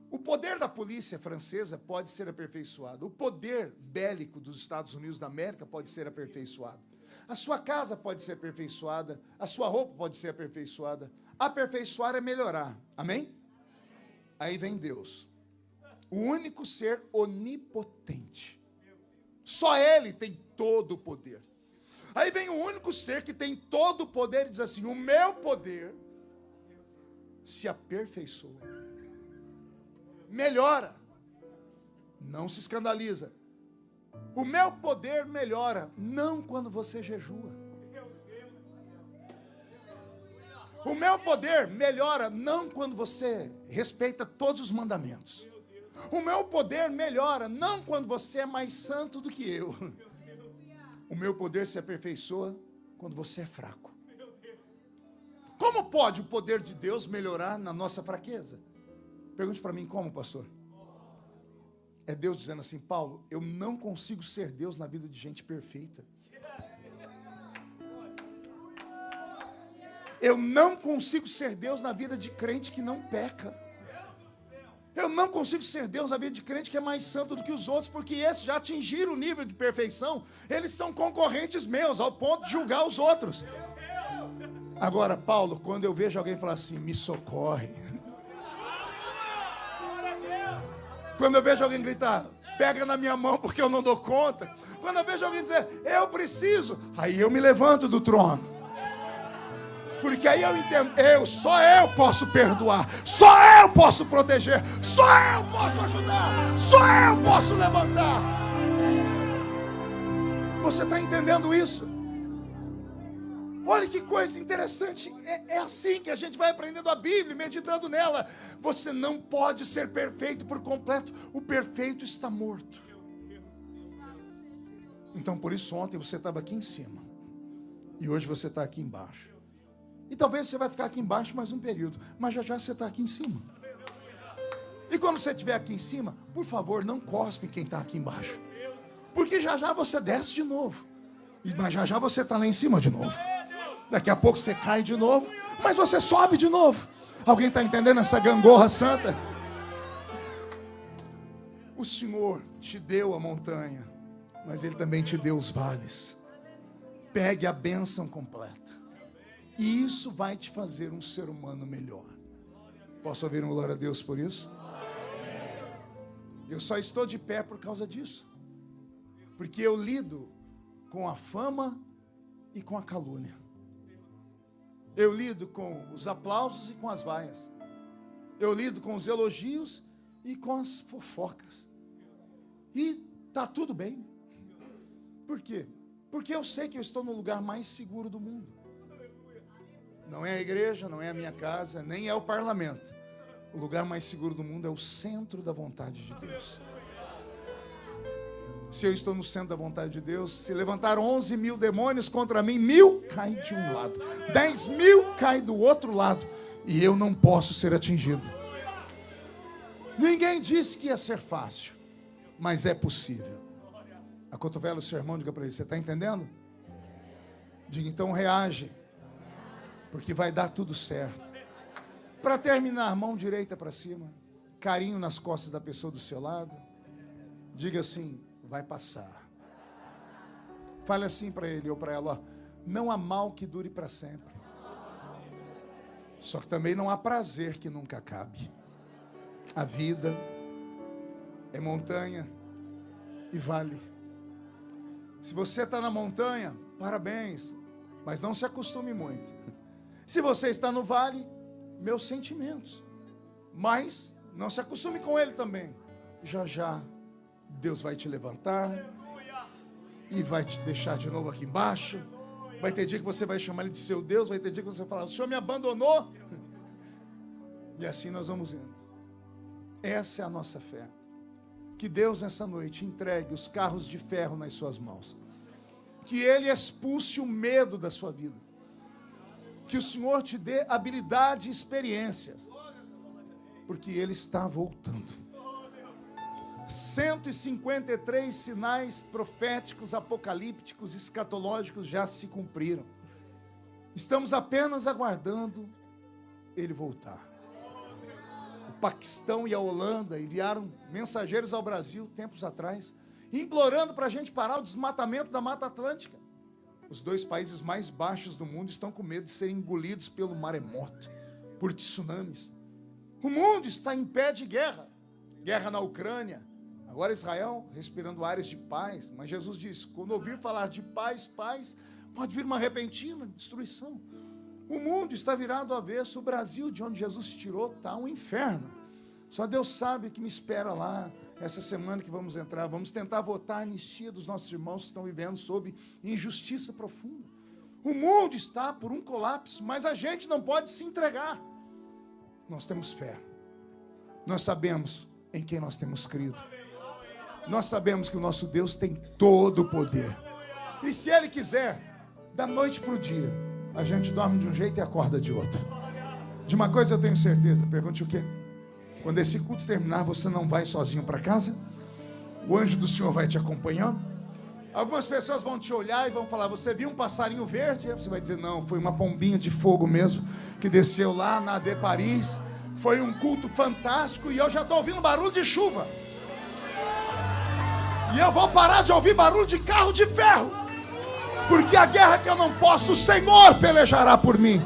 O poder da polícia francesa pode ser aperfeiçoado. O poder bélico dos Estados Unidos da América pode ser aperfeiçoado. A sua casa pode ser aperfeiçoada. A sua roupa pode ser aperfeiçoada. Aperfeiçoar é melhorar. Amém? Aí vem Deus, o único ser onipotente. Só Ele tem todo o poder. Aí vem o único ser que tem todo o poder e diz assim: o meu poder se aperfeiçoa, melhora, não se escandaliza. O meu poder melhora, não quando você jejua. O meu poder melhora, não quando você respeita todos os mandamentos. O meu poder melhora, não quando você é mais santo do que eu. O meu poder se aperfeiçoa quando você é fraco. Como pode o poder de Deus melhorar na nossa fraqueza? Pergunte para mim como, pastor? É Deus dizendo assim: Paulo, eu não consigo ser Deus na vida de gente perfeita. Eu não consigo ser Deus na vida de crente que não peca. Eu não consigo ser Deus na vida de crente que é mais santo do que os outros, porque esses já atingiram o nível de perfeição. Eles são concorrentes meus, ao ponto de julgar os outros. Agora, Paulo, quando eu vejo alguém falar assim: me socorre. Quando eu vejo alguém gritar: pega na minha mão porque eu não dou conta. Quando eu vejo alguém dizer: eu preciso, aí eu me levanto do trono. Porque aí eu entendo, só eu posso perdoar, só eu posso proteger, só eu posso ajudar, só eu posso levantar. Você está entendendo isso? Olha que coisa interessante, é assim que a gente vai aprendendo a Bíblia, meditando nela. Você não pode ser perfeito por completo, o perfeito está morto. Então por isso ontem você estava aqui em cima, e hoje você está aqui embaixo. E talvez você vai ficar aqui embaixo mais um período, mas já já você está aqui em cima. E quando você estiver aqui em cima, por favor, não cospe quem está aqui embaixo, porque já já você desce de novo, mas já já você está lá em cima de novo. Daqui a pouco você cai de novo, mas você sobe de novo. Alguém está entendendo essa gangorra santa? O Senhor te deu a montanha, mas Ele também te deu os vales. Pegue a bênção completa. E isso vai te fazer um ser humano melhor. Posso ouvir um glória a Deus por isso? Eu só estou de pé por causa disso. Porque eu lido com a fama e com a calúnia. Eu lido com os aplausos e com as vaias. Eu lido com os elogios e com as fofocas. E está tudo bem. Por quê? Porque eu sei que eu estou no lugar mais seguro do mundo. Não é a igreja, não é a minha casa, nem é o parlamento. O lugar mais seguro do mundo é o centro da vontade de Deus. Se eu estou no centro da vontade de Deus, se levantar 11 mil demônios contra mim, 1000 caem de um lado, 10.000 caem do outro lado, e eu não posso ser atingido. Ninguém disse que ia ser fácil, mas é possível. Acotovela o seu irmão, diga para ele: você está entendendo? Diga então, reage, porque vai dar tudo certo. Para terminar, mão direita para cima, carinho nas costas da pessoa do seu lado. Diga assim: vai passar. Fale assim para ele ou para ela: ó, não há mal que dure para sempre. Só que também não há prazer que nunca acabe. A vida é montanha e vale. Se você está na montanha, parabéns, mas não se acostume muito. Se você está no vale, meus sentimentos, mas não se acostume com ele também. Já já Deus vai te levantar e vai te deixar de novo aqui embaixo. Vai ter dia que você vai chamar ele de seu Deus, vai ter dia que você vai falar: o Senhor me abandonou. E assim nós vamos indo. Essa é a nossa fé. Que Deus nessa noite entregue os carros de ferro nas suas mãos. Que Ele expulse o medo da sua vida. Que o Senhor te dê habilidade e experiências, porque Ele está voltando. 153 sinais proféticos, apocalípticos, escatológicos já se cumpriram. Estamos apenas aguardando Ele voltar. O Paquistão e a Holanda enviaram mensageiros ao Brasil tempos atrás, implorando para a gente parar o desmatamento da Mata Atlântica. Os dois países mais baixos do mundo estão com medo de serem engolidos pelo maremoto, por tsunamis. O mundo está em pé de guerra. Guerra na Ucrânia. Agora Israel respirando ares de paz. Mas Jesus disse, quando ouvir falar de paz, pode vir uma repentina destruição. O mundo está virado ao avesso. O Brasil, de onde Jesus se tirou, está um inferno. Só Deus sabe o que me espera lá. Essa semana que vamos entrar, vamos tentar votar a anistia dos nossos irmãos que estão vivendo sob injustiça profunda. O mundo está por um colapso, mas a gente não pode se entregar. Nós temos fé. Nós sabemos em quem nós temos crido. Nós sabemos que o nosso Deus tem todo o poder. E se Ele quiser, da noite para o dia, a gente dorme de um jeito e acorda de outro. De uma coisa eu tenho certeza, pergunte o quê? Quando esse culto terminar, você não vai sozinho para casa? O anjo do Senhor vai te acompanhando? Algumas pessoas vão te olhar e vão falar, você viu um passarinho verde? Aí você vai dizer, não, foi uma pombinha de fogo mesmo, que desceu lá na AD Paris. Foi um culto fantástico e eu já estou ouvindo barulho de chuva. E eu vou parar de ouvir barulho de carro de ferro. Porque a guerra que eu não posso, o Senhor pelejará por mim.